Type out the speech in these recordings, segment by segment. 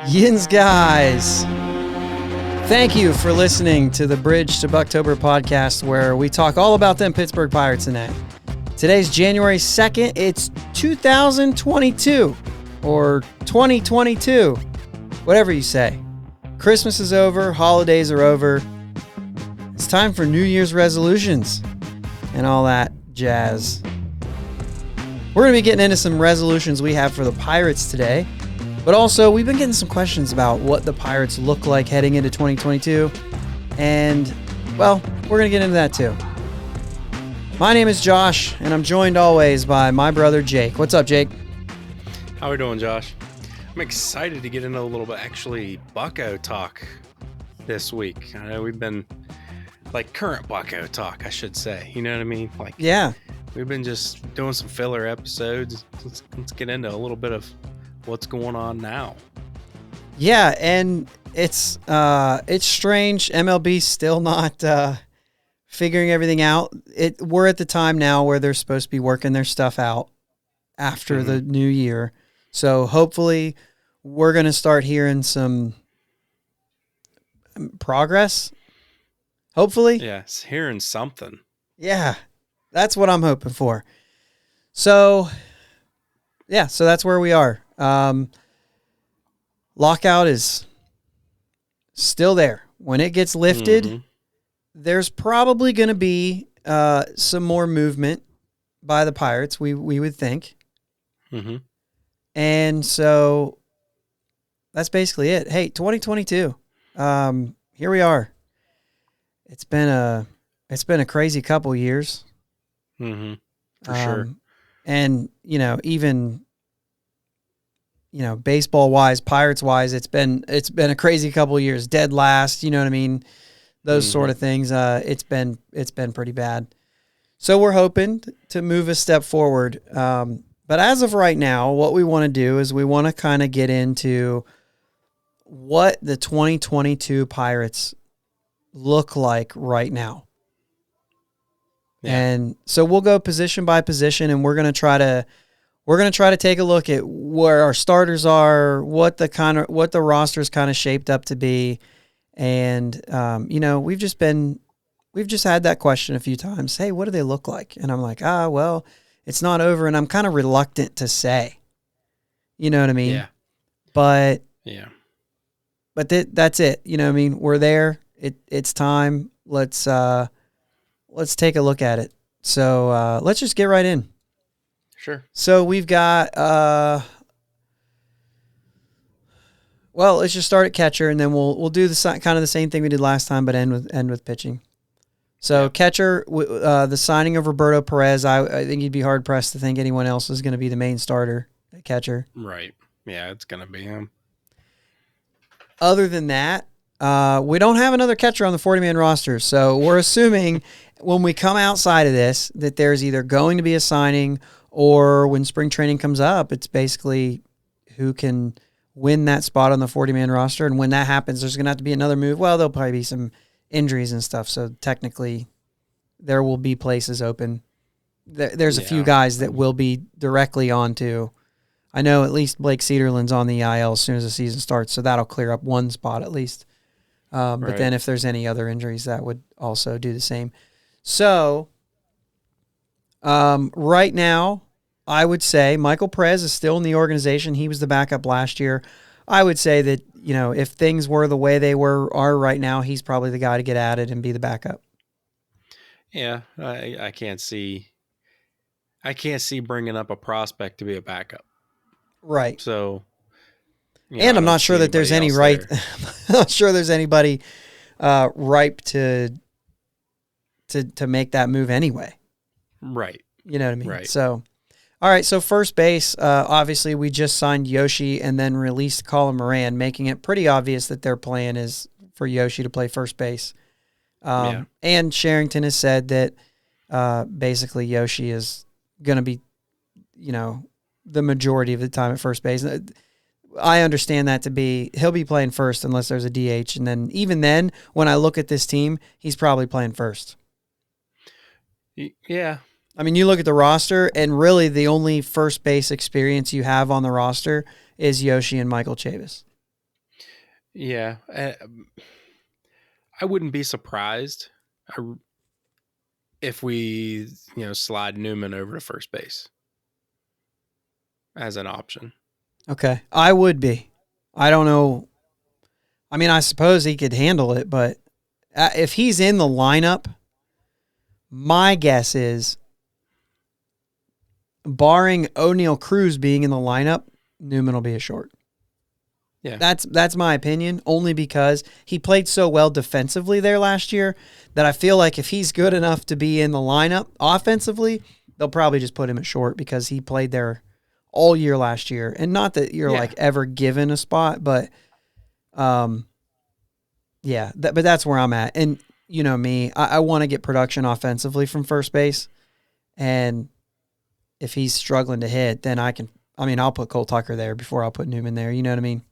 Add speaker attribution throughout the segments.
Speaker 1: Yins guys, thank you for listening to the Bridge to Buctober podcast, where we talk all about them Pittsburgh Pirates tonight. Today's January 2nd. It's 2022 or 2022, whatever you say. Christmas is over, holidays are over. It's time for New Year's resolutions and all that jazz. We're going to be getting into some resolutions we have for the Pirates today. But also, we've been getting some questions about what the Pirates look like heading into 2022. And, well, we're going to get into that too. My name is Josh, and I'm joined always by my brother Jake. What's up, Jake?
Speaker 2: How are we doing, Josh? I'm excited to get into a little bit, actually, Bucco talk this week. I know we've been, current Bucco talk, I should say. You know what I mean?
Speaker 1: Yeah.
Speaker 2: We've been just doing some filler episodes. Let's get into a little bit of what's going on now.
Speaker 1: Yeah, and it's strange. MLB's still not figuring everything out. We're at the time now where they're supposed to be working their stuff out after the new year. So hopefully we're going to start hearing some progress. Hopefully.
Speaker 2: Yes, hearing something.
Speaker 1: Yeah, that's what I'm hoping for. So, yeah, so that's where we are. Lockout is still there. When it gets lifted, there's probably going to be some more movement by the Pirates, we would think.
Speaker 2: Mm-hmm.
Speaker 1: And so that's basically it. Hey, 2022. Here we are. It's been a crazy couple years.
Speaker 2: Mm-hmm. For sure.
Speaker 1: And, even baseball wise, Pirates wise, it's been a crazy couple of years. Dead last, you know what I mean? Those sort of things. It's been pretty bad. So we're hoping to move a step forward. But as of right now, what we want to do is we want to kind of get into what the 2022 Pirates look like right now. Yeah. And so we'll go position by position, and we're going to try to take a look at where our starters are, what the roster's kind of shaped up to be. And, we've just had that question a few times. Hey, what do they look like? And I'm like, well, it's not over. And I'm kind of reluctant to say, you know what I mean?
Speaker 2: Yeah.
Speaker 1: But that's it. You know what I mean? We're there. It's time. Let's take a look at it. So, let's just get right in.
Speaker 2: Sure.
Speaker 1: So we've got, let's just start at catcher, and then we'll do kind of the same thing we did last time, but end with pitching. So catcher, the signing of Roberto Perez, I think you'd be hard pressed to think anyone else is going to be the main starter at catcher.
Speaker 2: Right. Yeah, it's going to be him.
Speaker 1: Other than that, we don't have another catcher on the 40-man roster, so we're assuming when we come outside of this that there's either going to be a signing, or when spring training comes up, it's basically who can win that spot on the 40-man roster. And when that happens, there's going to have to be another move. Well, there'll probably be some injuries and stuff. So technically, there will be places open. There's a few guys that will be directly onto. I know at least Blake Cederlin's on the IL as soon as the season starts, so that'll clear up one spot at least. But then if there's any other injuries, that would also do the same. So right now, I would say Michael Perez is still in the organization. He was the backup last year. I would say that, if things were the way they are right now, he's probably the guy to get added and be the backup.
Speaker 2: Yeah, I can't see bringing up a prospect to be a backup.
Speaker 1: Right.
Speaker 2: So,
Speaker 1: and I'm not sure that there's any right. I'm not sure there's anybody ripe to make that move anyway.
Speaker 2: Right.
Speaker 1: You know what I mean?
Speaker 2: Right.
Speaker 1: So, all right. So first base, obviously we just signed Yoshi and then released Colin Moran, making it pretty obvious that their plan is for Yoshi to play first base. And Sherrington has said that basically Yoshi is going to be, the majority of the time at first base. I understand that to be he'll be playing first unless there's a DH. And then even then, when I look at this team, he's probably playing first.
Speaker 2: Yeah.
Speaker 1: I mean, you look at the roster, and really the only first base experience you have on the roster is Yoshi and Michael Chavis.
Speaker 2: Yeah, I wouldn't be surprised if we, slide Newman over to first base as an option.
Speaker 1: Okay. I would be. I don't know. I mean, I suppose he could handle it, but if he's in the lineup, my guess is, barring O'Neal Cruz being in the lineup, Newman will be a short.
Speaker 2: Yeah.
Speaker 1: That's my opinion, only because he played so well defensively there last year that I feel like if he's good enough to be in the lineup offensively, they'll probably just put him at short because he played there all year last year. And not that you're like ever given a spot, but yeah, but that's where I'm at. And you know me, I want to get production offensively from first base. And if he's struggling to hit, then I'll put Cole Tucker there before I'll put Newman there. You know what I mean?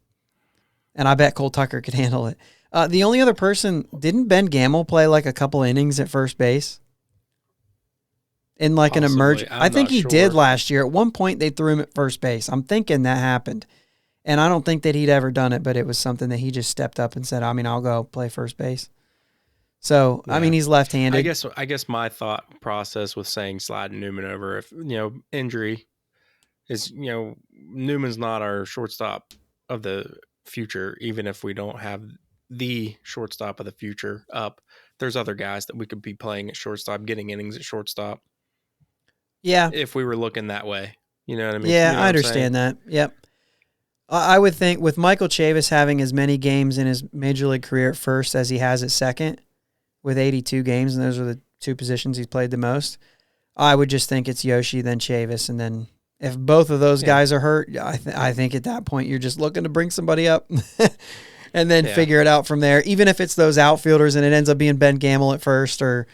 Speaker 1: And I bet Cole Tucker could handle it. The only other person, didn't Ben Gamble play like a couple innings at first base? In like
Speaker 2: Possibly.
Speaker 1: An emergent. I think he
Speaker 2: sure.
Speaker 1: did last year. At one point, they threw him at first base. I'm thinking that happened. And I don't think that he'd ever done it, but it was something that he just stepped up and said, I'll go play first base. So, yeah. He's left-handed.
Speaker 2: I guess my thought process with saying sliding Newman over, if, injury is, Newman's not our shortstop of the future, even if we don't have the shortstop of the future up. There's other guys that we could be playing at shortstop, getting innings at shortstop.
Speaker 1: Yeah.
Speaker 2: If we were looking that way. You know what I mean?
Speaker 1: Yeah,
Speaker 2: you know
Speaker 1: I understand that. Yep. I would think with Michael Chavis having as many games in his major league career at first as he has at second, with 82 games, and those are the two positions he's played the most, I would just think it's Yoshi, then Chavis, and then if both of those guys are hurt, I think at that point you're just looking to bring somebody up and then figure it out from there. Even if it's those outfielders and it ends up being Ben Gamble at first, or,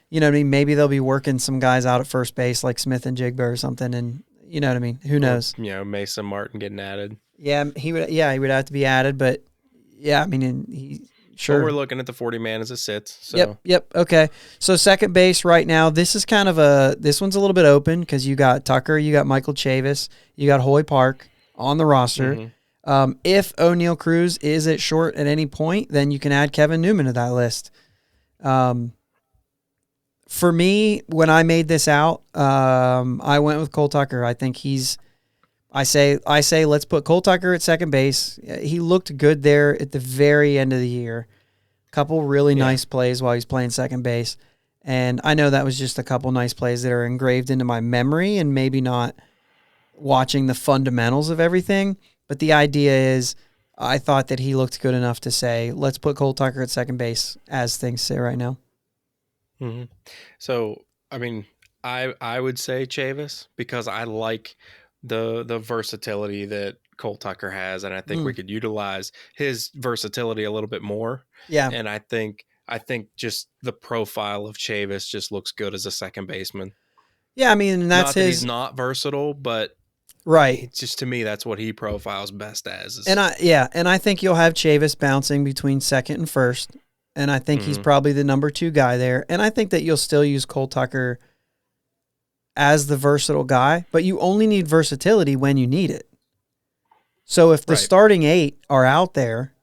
Speaker 1: you know what I mean, maybe they'll be working some guys out at first base like Smith and Jigba or something, and you know what I mean? Who knows?
Speaker 2: Mason Martin getting added.
Speaker 1: Yeah, he would have to be added, but yeah, sure.
Speaker 2: Well, we're looking at the 40-man as it sits.
Speaker 1: So. Yep. Okay. So second base right now, this is this one's a little bit open because you got Tucker, you got Michael Chavis, you got Hoy Park on the roster. Mm-hmm. If O'Neal Cruz is at short at any point, then you can add Kevin Newman to that list. For me, when I made this out, I went with Cole Tucker. I think I say let's put Cole Tucker at second base. He looked good there at the very end of the year. Couple really nice plays while he's playing second base. And I know that was just a couple nice plays that are engraved into my memory and maybe not watching the fundamentals of everything. But the idea is I thought that he looked good enough to say, let's put Cole Tucker at second base as things sit right now.
Speaker 2: Mm-hmm. So, I would say Chavis because I like the versatility that Cole Tucker has, and I think we could utilize his versatility a little bit more.
Speaker 1: Yeah.
Speaker 2: And I think just the profile of Chavis just looks good as a second baseman.
Speaker 1: Yeah, and that's
Speaker 2: not that he's not versatile, but
Speaker 1: right.
Speaker 2: It's just, to me, that's what he profiles best as.
Speaker 1: And I think you'll have Chavis bouncing between second and first, and I think he's probably the number 2 guy there. And I think that you'll still use Cole Tucker as the versatile guy, but you only need versatility when you need it. So if the starting 8 are out there,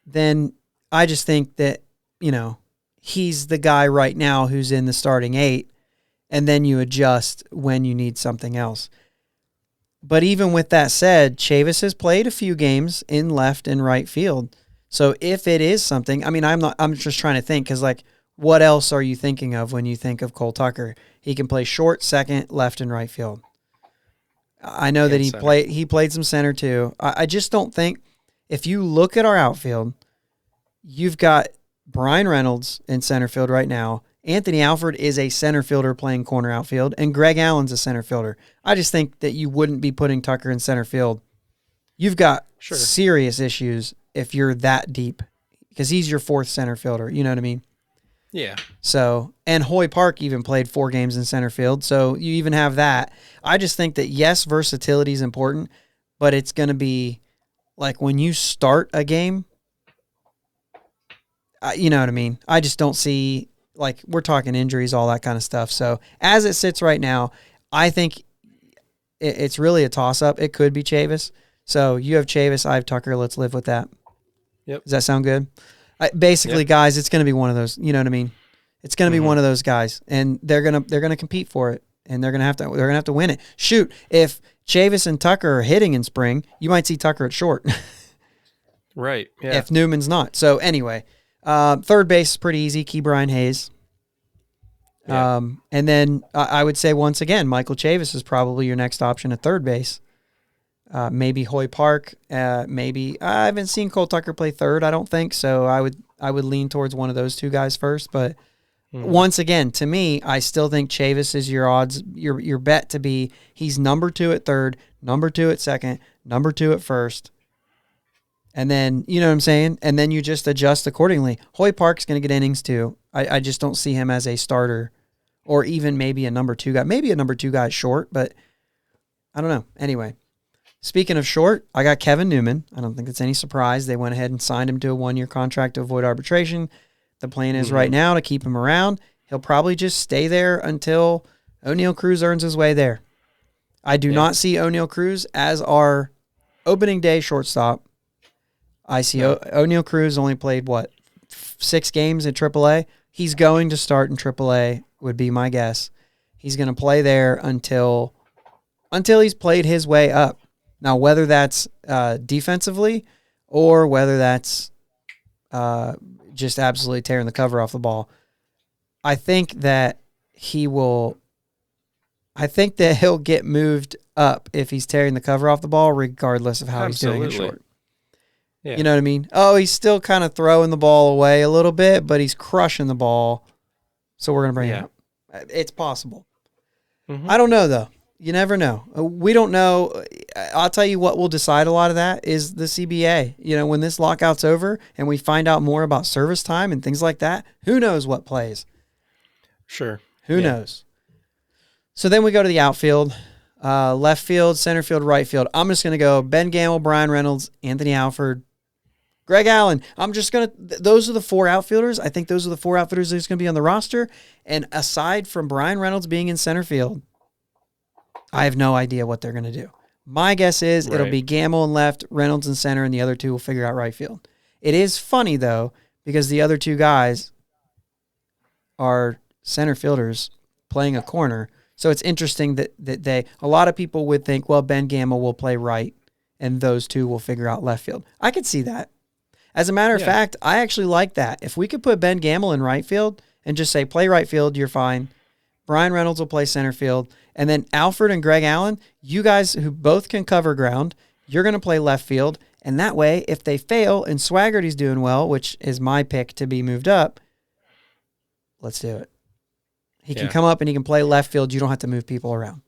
Speaker 1: then I just think that, he's the guy right now who's in the starting 8, and then you adjust when you need something else. But even with that said, Chavis has played a few games in left and right field. So if it is something, I'm just trying to think, because what else are you thinking of when you think of Cole Tucker? He can play short, second, left, and right field. I know that he played some center too. I just don't think, if you look at our outfield, you've got Brian Reynolds in center field right now. Anthony Alford is a center fielder playing corner outfield, and Greg Allen's a center fielder. I just think that you wouldn't be putting Tucker in center field. You've got serious issues if you're that deep, because he's your 4th center fielder. You know what I mean?
Speaker 2: Yeah.
Speaker 1: So, and Hoy Park even played 4 games in center field, so you even have that. I just think that, yes, versatility is important, but it's going to be like when you start a game, you know what I mean? I just don't see, we're talking injuries, all that kind of stuff. So, as it sits right now, I think it's really a toss-up. It could be Chavis. So, you have Chavis, I have Tucker. Let's live with that.
Speaker 2: Yep.
Speaker 1: Does that sound good? Basically, guys, it's going to be one of those. You know what I mean? It's going to be one of those guys, and they're gonna compete for it, and they're gonna have to win it. Shoot, if Chavis and Tucker are hitting in spring, you might see Tucker at short.
Speaker 2: Right. Yeah.
Speaker 1: If Newman's not. So anyway, third base is pretty easy. Key Brian Hayes.
Speaker 2: Yeah.
Speaker 1: And then I would say once again, Michael Chavis is probably your next option at third base. Maybe Hoy Park. Maybe I haven't seen Cole Tucker play third. I don't think so. I would lean towards one of those two guys first. But once again, to me, I still think Chavis is your odds. Your bet to be he's number 2 at third, number 2 at second, number 2 at first. And then, you know what I'm saying? And then you just adjust accordingly. Hoy Park's going to get innings too. I just don't see him as a starter or even maybe a number 2 guy. Maybe a number 2 guy short, but I don't know. Anyway, speaking of short, I got Kevin Newman. I don't think it's any surprise. They went ahead and signed him to a 1-year contract to avoid arbitration. The plan is right now to keep him around. He'll probably just stay there until O'Neal Cruz earns his way there. I do not see O'Neal Cruz as our opening day shortstop. I see O'Neal Cruz only played, 6 games in AAA? He's going to start in AAA, would be my guess. He's going to play there until he's played his way up. Now, whether that's defensively or whether that's just absolutely tearing the cover off the ball, I think that he'll get moved up if he's tearing the cover off the ball, regardless of how he's doing it short. Yeah. You know what I mean? Oh, he's still kind of throwing the ball away a little bit, but he's crushing the ball. So we're going to bring him up. It's possible. I don't know, though. You never know. We don't know. I'll tell you what will decide a lot of that is the CBA. You know, when this lockout's over and we find out more about service time and things like that, who knows what plays?
Speaker 2: Sure.
Speaker 1: Who knows? So then we go to the outfield. Left field, center field, right field. I'm just going to go Ben Gamble, Brian Reynolds, Anthony Alford, Greg Allen. Those are the 4 outfielders. I think those are the 4 outfielders that's going to be on the roster. And aside from Brian Reynolds being in center field, I have no idea what they're going to do. My guess is it'll be Gamble in left, Reynolds in center, and the other 2 will figure out right field. It is funny, though, because the other 2 guys are center fielders playing a corner. So it's interesting that a lot of people would think, well, Ben Gamble will play right, and those 2 will figure out left field. I could see that. As a matter of fact, I actually like that. If we could put Ben Gamble in right field and just say, play right field, you're fine. Brian Reynolds will play center field. And then Alfred and Greg Allen, you guys who both can cover ground, you're going to play left field. And that way, if they fail and Swaggerty's doing well, which is my pick to be moved up, let's do it. He can come up and he can play left field. You don't have to move people around.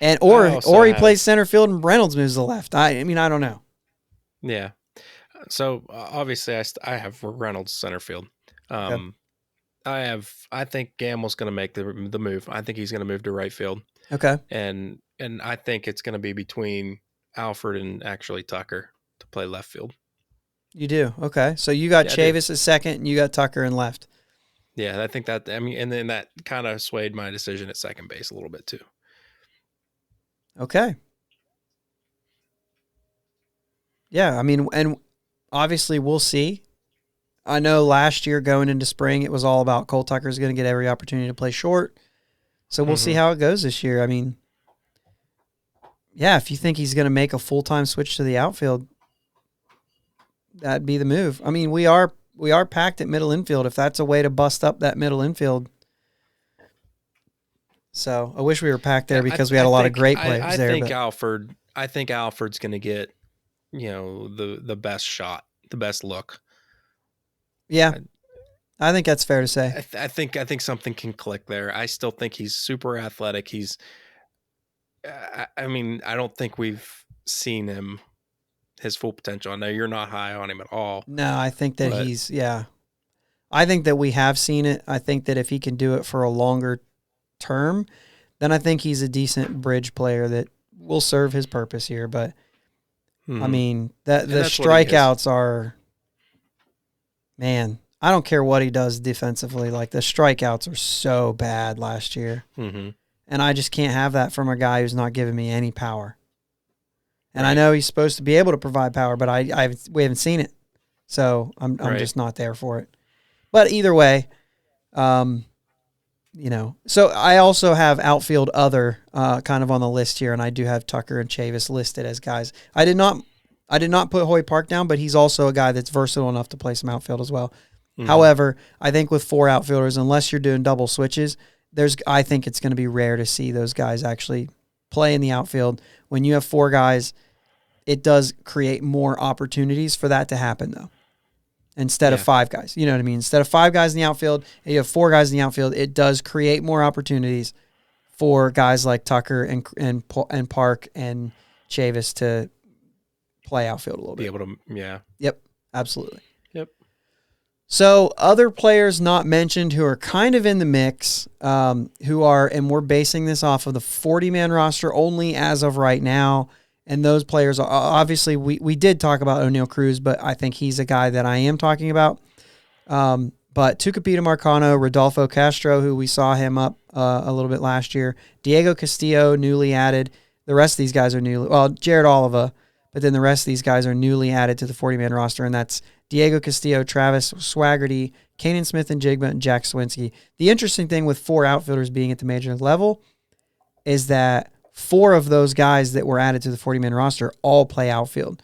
Speaker 1: And or he plays center field and Reynolds moves to the left. I mean, I don't know.
Speaker 2: Yeah. So obviously I have Reynolds center field. I think Gamble's going to make the move. I think he's going to move to right field.
Speaker 1: Okay.
Speaker 2: And I think it's going to be between Alfred and actually Tucker to play left field.
Speaker 1: You do? Okay. So you got Chavis at second and you got Tucker in left.
Speaker 2: Yeah, I think that, and then that kind of swayed my decision at second base a little bit too.
Speaker 1: Okay. Yeah, I mean, and obviously we'll see. I know last year going into spring, it was all about Cole Tucker's going to get every opportunity to play short. So we'll see how it goes this year. I mean, yeah, if you think he's going to make a full-time switch to the outfield, that'd be the move. I mean, we are packed at middle infield if that's a way to bust up that middle infield. So I wish we were packed there because we had a lot of great players there.
Speaker 2: I think Alfred's going to get, the best shot, the best look.
Speaker 1: Yeah, I think that's fair to say.
Speaker 2: I think something can click there. I still think he's super athletic. I don't think we've seen his full potential. I know you're not high on him at all.
Speaker 1: No, I think that I think that we have seen it. I think that if he can do it for a longer term, then I think he's a decent bridge player that will serve his purpose here. But I mean, the strikeouts are, man, I don't care what he does defensively. Like the strikeouts are so bad last year. And I just can't have that from a guy who's not giving me any power. And I know he's supposed to be able to provide power, but we haven't seen it. So I'm just not there for it. But either way, so I also have outfield other kind of on the list here, and I do have Tucker and Chavis listed as guys. I did not put Hoy Park down, but he's also a guy that's versatile enough to play some outfield as well. Mm-hmm. However, I think with 4 outfielders, unless you're doing double switches, I think it's going to be rare to see those guys actually play in the outfield. When you have 4 guys, it does create more opportunities for that to happen, though. Instead of 5 guys. You know what I mean? Instead of 5 guys in the outfield, and you have 4 guys in the outfield, it does create more opportunities for guys like Tucker and Park and Chavis to play outfield a little bit.
Speaker 2: Be able to, yeah.
Speaker 1: Yep, absolutely.
Speaker 2: Yep.
Speaker 1: So other players not mentioned who are kind of in the mix, and we're basing this off of the 40-man roster only as of right now. And those players are obviously we did talk about O'Neal Cruz, but I think he's a guy that I am talking about. But Tucupita Marcano, Rodolfo Castro, who we saw him up a little bit last year, Diego Castillo, newly added. The rest of these guys are Jared Oliva, but then the rest of these guys are newly added to the 40-man roster, and that's Diego Castillo, Travis Swaggerty, Kanan Smith and Jigba, and Jack Swinski. The interesting thing with 4 outfielders being at the major league level is that 4 of those guys that were added to the 40-man roster all play outfield.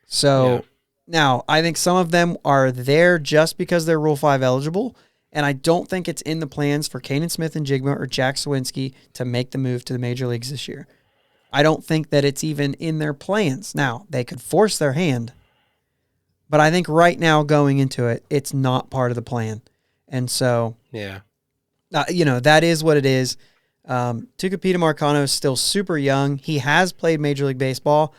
Speaker 1: So now I think some of them are there just because they're Rule 5 eligible, and I don't think it's in the plans for Kanan Smith and Jigma or Jack Swinski to make the move to the major leagues this year. I don't think that it's even in their plans. Now, they could force their hand, but I think right now going into it, it's not part of the plan. And so, that is what it is. Tucupita Marcano is still super young. He has played Major League Baseball,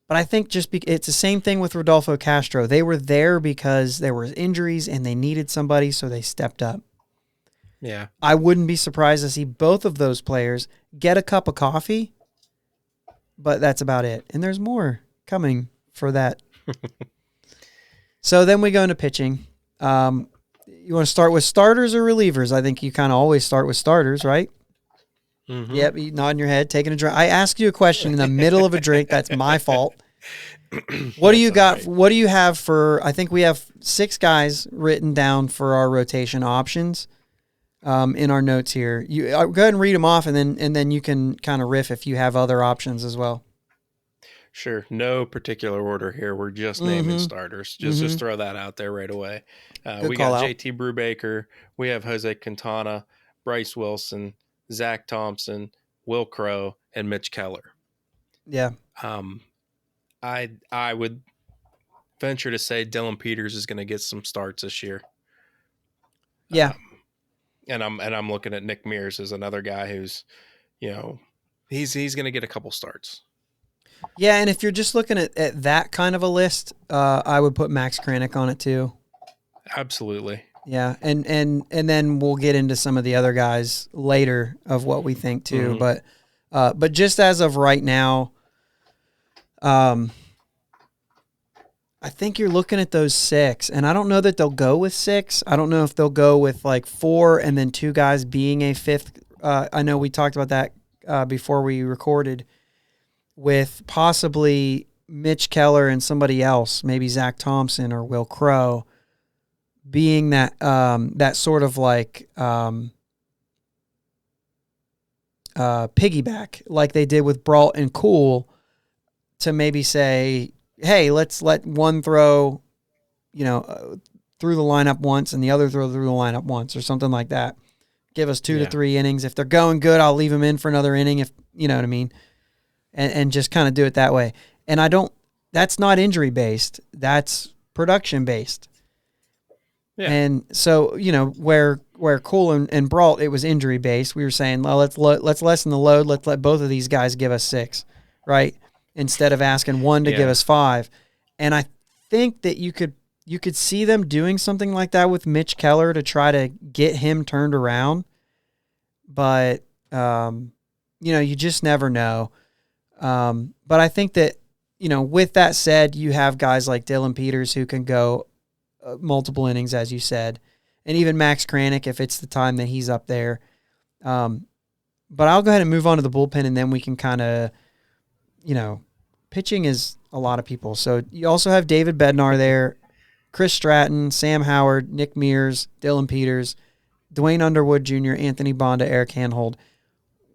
Speaker 1: but I think it's the same thing with Rodolfo Castro. They were there because there were injuries and they needed somebody, so they stepped up.
Speaker 2: Yeah.
Speaker 1: I wouldn't be surprised to see both of those players get a cup of coffee, but that's about it. And there's more coming for that. So then we go into pitching. You want to start with starters or relievers? I think you kind of always start with starters, right? Mm-hmm. Yep, you nodding your head, taking a drink. I asked you a question in the middle of a drink. That's my fault. What do you got? Right. What do you have for? I think we have 6 guys written down for our rotation options in our notes here. You go ahead and read them off, and then you can kind of riff if you have other options as well.
Speaker 2: Sure. No particular order here. We're just naming starters. Just throw that out there right away. We got JT Brubaker. We have Jose Quintana, Bryce Wilson, Zach Thompson, Will Crow, and Mitch Keller.
Speaker 1: Yeah.
Speaker 2: I would venture to say Dylan Peters is going to get some starts this year.
Speaker 1: Yeah.
Speaker 2: And I'm looking at Nick Mears as another guy who's, he's going to get a couple starts.
Speaker 1: Yeah, and if you're just looking at that kind of a list, I would put Max Kranick on it too.
Speaker 2: Absolutely.
Speaker 1: Yeah, and then we'll get into some of the other guys later of what we think too. Mm-hmm. But just as of right now, I think you're looking at those 6, and I don't know that they'll go with 6. I don't know if they'll go with like 4 and then 2 guys being a 5th. I know we talked about that before we recorded, with possibly Mitch Keller and somebody else, maybe Zach Thompson or Will Crow, being that that sort of like piggyback like they did with Brault and Cool, to maybe say, hey, let's let one throw, through the lineup once and the other throw through the lineup once or something like that. Give us 2 to 3 innings. If they're going good, I'll leave them in for another inning, if you know what I mean. And just kind of do it that way. And that's not injury based. That's production based. Yeah. And so, where Cool and Brault, it was injury based. We were saying, well, let's lessen the load. Let's let both of these guys give us 6, right? Instead of asking one to give us 5. And I think that you could see them doing something like that with Mitch Keller to try to get him turned around. But, you just never know. But I think that, with that said, you have guys like Dylan Peters who can go multiple innings, as you said, and even Max Kranick if it's the time that he's up there. But I'll go ahead and move on to the bullpen, and then we can kind of pitching is a lot of people. So you also have David Bednar there, Chris Stratton, Sam Howard, Nick Mears, Dylan Peters, Dwayne Underwood Jr., Anthony Bonda, Eric Hanhold.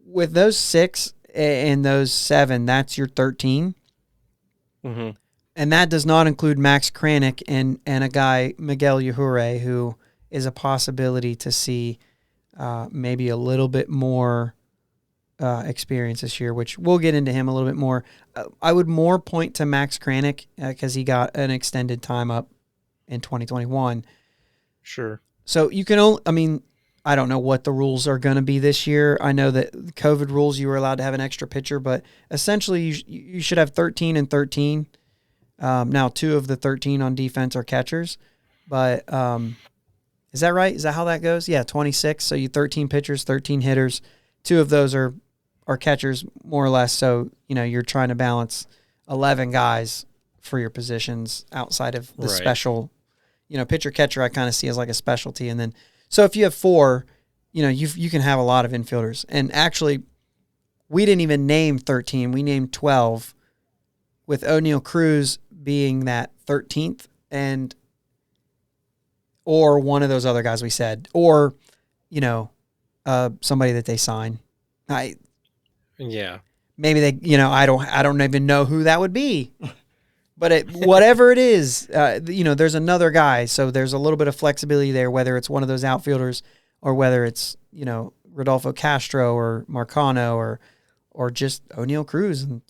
Speaker 1: With those 6 and those 7, that's your 13.
Speaker 2: Mm-hmm.
Speaker 1: And that does not include Max Kranick and a guy, Miguel Yajure, who is a possibility to see maybe a little bit more experience this year, which we'll get into him a little bit more. I would more point to Max Kranick because he got an extended time up in 2021.
Speaker 2: Sure.
Speaker 1: So you can only, I don't know what the rules are going to be this year. I know that COVID rules, you were allowed to have an extra pitcher, but essentially you should have 13 and 13. Now 2 of the 13 on defense are catchers, but is that right? Is that how that goes? Yeah, 26. So you 13 pitchers, 13 hitters. 2 of those are catchers, more or less. So, you're trying to balance 11 guys for your positions outside of the special, pitcher catcher I kind of see as like a specialty. And then, so if you have 4, you can have a lot of infielders. And actually, we didn't even name 13. We named 12, with O'Neal Cruz being that 13th or one of those other guys we said, or, somebody that they sign.
Speaker 2: Yeah.
Speaker 1: Maybe they, I don't even know who that would be, but whatever it is, there's another guy. So there's a little bit of flexibility there, whether it's one of those outfielders or whether it's, Rodolfo Castro or Marcano or just O'Neal Cruz and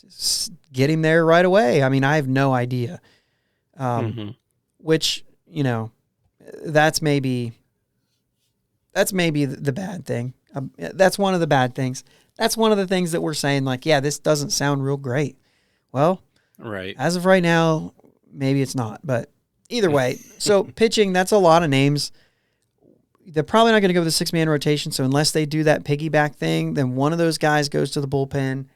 Speaker 1: get him there right away. I have no idea. Which, that's maybe the bad thing. That's one of the bad things. That's one of the things that we're saying, like, yeah, this doesn't sound real great. Well,
Speaker 2: right.
Speaker 1: As of right now, maybe it's not, but either way. So pitching, that's a lot of names. They're probably not going to go with a 6-man rotation. So unless they do that piggyback thing, then one of those guys goes to the bullpen.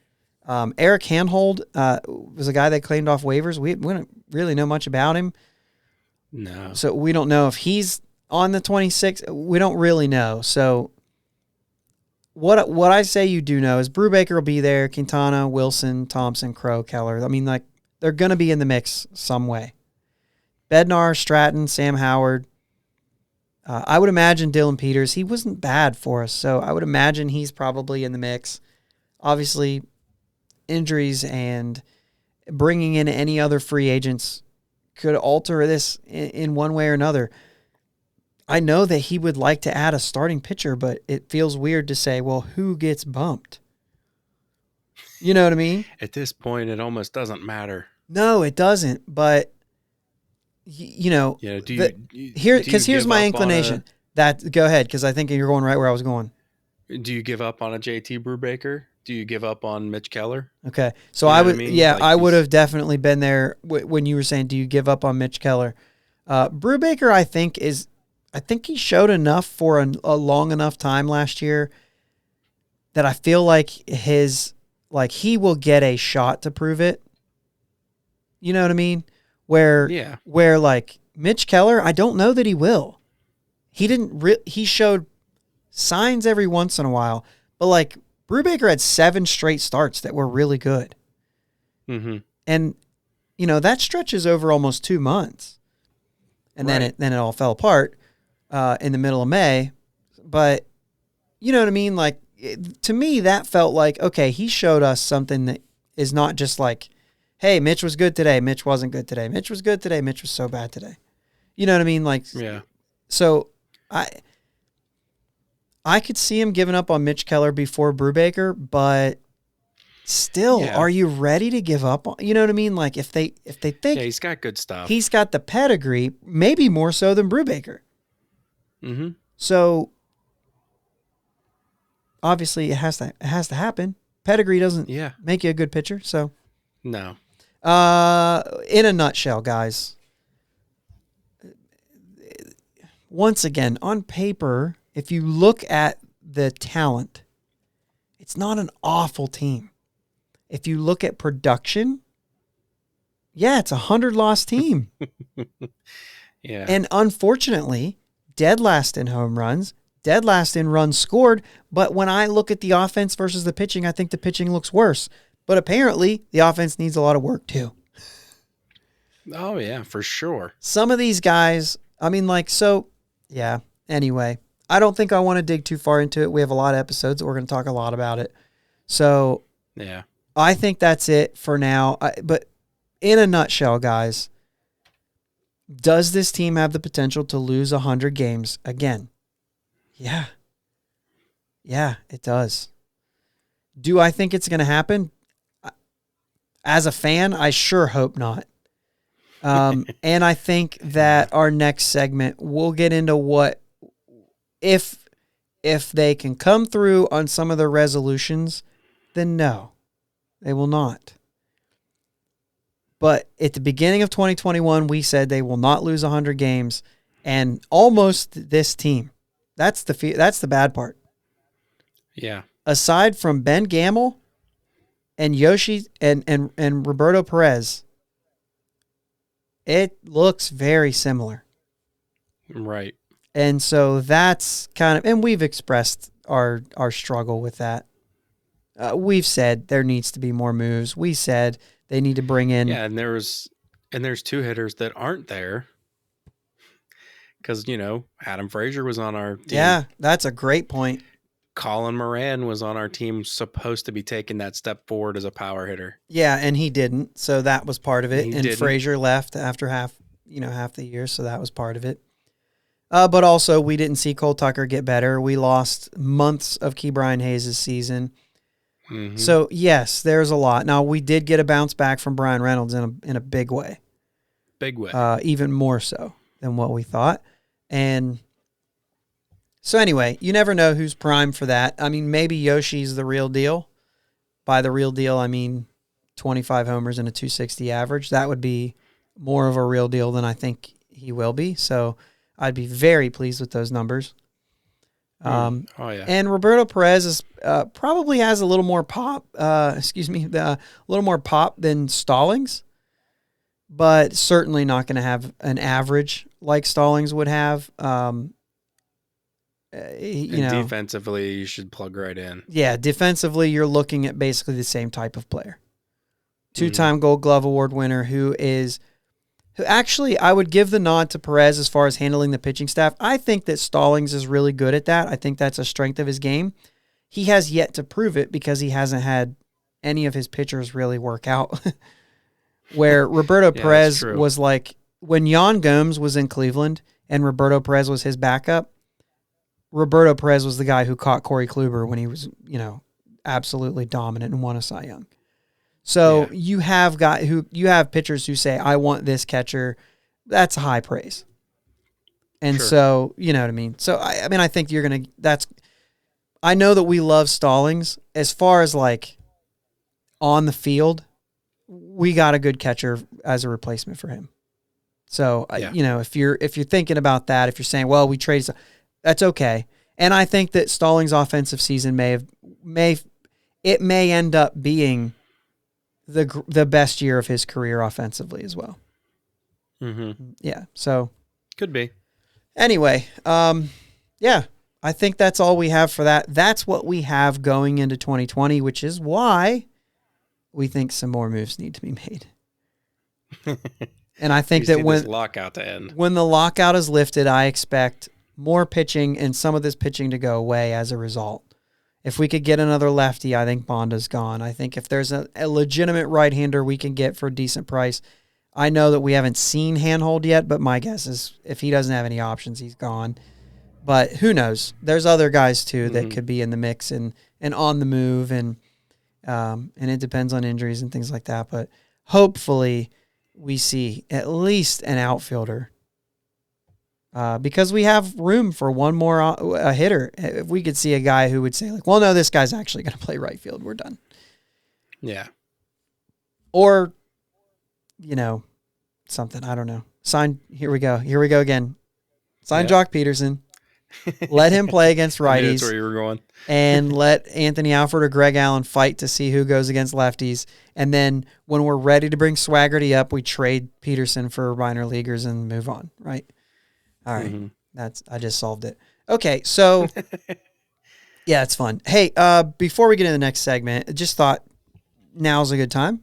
Speaker 1: Eric Hanhold was a guy they claimed off waivers. We don't really know much about him.
Speaker 2: No.
Speaker 1: So we don't know if he's on the 26. We don't really know. So what I say you do know is Brubaker will be there, Quintana, Wilson, Thompson, Crow, Keller. They're going to be in the mix some way. Bednar, Stratton, Sam Howard. I would imagine Dylan Peters. He wasn't bad for us, so I would imagine he's probably in the mix. Obviously, injuries and bringing in any other free agents could alter this in one way or another. I know that he would like to add a starting pitcher, but it feels weird to say, well, who gets bumped? You know what I mean?
Speaker 2: At this point, it almost doesn't matter.
Speaker 1: No, it doesn't. But,
Speaker 2: Yeah.
Speaker 1: Here's my inclination. Go ahead, because I think you're going right where I was going.
Speaker 2: Do you give up on a JT Brubaker? Do you give up on Mitch Keller?
Speaker 1: Okay. So I would have definitely been there when you were saying, do you give up on Mitch Keller? Brubaker, I think he showed enough for a long enough time last year that I feel like he will get a shot to prove it. You know what I mean? Where like Mitch Keller, I don't know that he will. He showed signs every once in a while, but like Brubaker had 7 straight starts that were really good.
Speaker 2: Mm-hmm.
Speaker 1: And that stretches over almost 2 months. And then it all fell apart in the middle of May. But you know what I mean? Like, to me, that felt like, okay, he showed us something that is not just like, hey, Mitch was good today, Mitch wasn't good today. Mitch was good today, Mitch was so bad today. You know what I mean? Like,
Speaker 2: yeah.
Speaker 1: So I could see him giving up on Mitch Keller before Brubaker, but still, are you ready to give up on, you know what I mean? Like, if they think
Speaker 2: he's got good stuff.
Speaker 1: He's got the pedigree, maybe more so than Brubaker.
Speaker 2: Mm-hmm. So
Speaker 1: obviously it has to happen. Pedigree doesn't make you a good pitcher. So
Speaker 2: no.
Speaker 1: In a nutshell, guys, once again, on paper, if you look at the talent, it's not an awful team. If you look at production, it's a 100-loss team.
Speaker 2: Yeah.
Speaker 1: And unfortunately, dead last in home runs, dead last in runs scored. But when I look at the offense versus the pitching, I think the pitching looks worse. But apparently, the offense needs a lot of work too.
Speaker 2: Oh, yeah, for sure.
Speaker 1: Some of these guys, yeah. Anyway, I don't think I want to dig too far into it. We have a lot of episodes. We're going to talk a lot about it. So,
Speaker 2: yeah,
Speaker 1: I think that's it for now. But in a nutshell, guys, does this team have the potential to lose 100 games again? Yeah. Yeah, it does. Do I think it's going to happen? As a fan, I sure hope not. And I think that our next segment, we'll get into what, if they can come through on some of their resolutions, then no, they will not. But at the beginning of 2021, we said they will not lose 100 games, and almost this team. That's the bad part.
Speaker 2: Yeah.
Speaker 1: Aside from Ben Gamble and Yoshi and Roberto Perez, it looks very similar.
Speaker 2: Right.
Speaker 1: And so that's kind of, and we've expressed our struggle with that. We've said there needs to be more moves. We said they need to bring in.
Speaker 2: Yeah, and there's two hitters that aren't there because, Adam Frazier was on our team.
Speaker 1: Yeah, that's a great point.
Speaker 2: Colin Moran was on our team, supposed to be taking that step forward as a power hitter.
Speaker 1: Yeah, and he didn't. So that was part of it.
Speaker 2: He
Speaker 1: and
Speaker 2: didn't.
Speaker 1: Frazier left after half the year. So that was part of it. But also we didn't see Cole Tucker get better. We lost months of Key Brian Hayes' season. Mm-hmm. So yes, there's a lot. Now we did get a bounce back from Brian Reynolds in a big way.
Speaker 2: Big way.
Speaker 1: Even more so than what we thought. And so anyway, you never know who's primed for that. I mean, maybe Yoshi's the real deal. By the real deal, I mean 25 homers and a 260 average. That would be more of a real deal than I think he will be. So I'd be very pleased with those numbers.
Speaker 2: Yeah.
Speaker 1: And Roberto Perez is probably has a little more pop. A little more pop than Stallings, but certainly not going to have an average like Stallings would have.
Speaker 2: Defensively, you should plug right in.
Speaker 1: Yeah, defensively, you're looking at basically the same type of player. Two-time Gold Glove Award winner who actually, I would give the nod to Perez as far as handling the pitching staff. I think that Stallings is really good at that. I think that's a strength of his game. He has yet to prove it because he hasn't had any of his pitchers really work out. Where Roberto Perez was like, when Yan Gomes was in Cleveland and Roberto Perez was his backup, Roberto Perez was the guy who caught Corey Kluber when he was, absolutely dominant and won a Cy Young. So you have pitchers who say, I want this catcher. That's high praise. And so, you know what I mean? So, I think I know that we love Stallings. As far as like on the field, we got a good catcher as a replacement for him. So, if you're thinking about that, if you're saying, well, we traded, that's okay. And I think that Stallings' offensive season may end up being the best year of his career offensively as well.
Speaker 2: Mm-hmm.
Speaker 1: Yeah. So
Speaker 2: could be.
Speaker 1: Anyway. I think that's all we have for that. That's what we have going into 2020, which is why we think some more moves need to be made. And I think that when
Speaker 2: lockout to end,
Speaker 1: when the lockout is lifted, I expect more pitching and some of this pitching to go away as a result. If we could get another lefty, I think Bonda's gone. I think if there's a legitimate right-hander we can get for a decent price, I know that we haven't seen Handhold yet, but my guess is if he doesn't have any options, he's gone. But who knows? There's other guys, too, that could be in the mix and on the move, and it depends on injuries and things like that. But hopefully we see at least an outfielder because we have room for one more a hitter. If we could see a guy who would say, like, well, no, this guy's actually going to play right field, we're done.
Speaker 2: Yeah.
Speaker 1: Or, something, I don't know. Here we go again. Sign Jock Peterson. Let him play against righties.
Speaker 2: That's where you were going.
Speaker 1: And let Anthony Alford or Greg Allen fight to see who goes against lefties. And then when we're ready to bring Swaggerty up, we trade Peterson for minor leaguers and move on, right? All right. I just solved it. Okay, so yeah, it's fun. Hey, before we get into the next segment, I just thought now's a good time.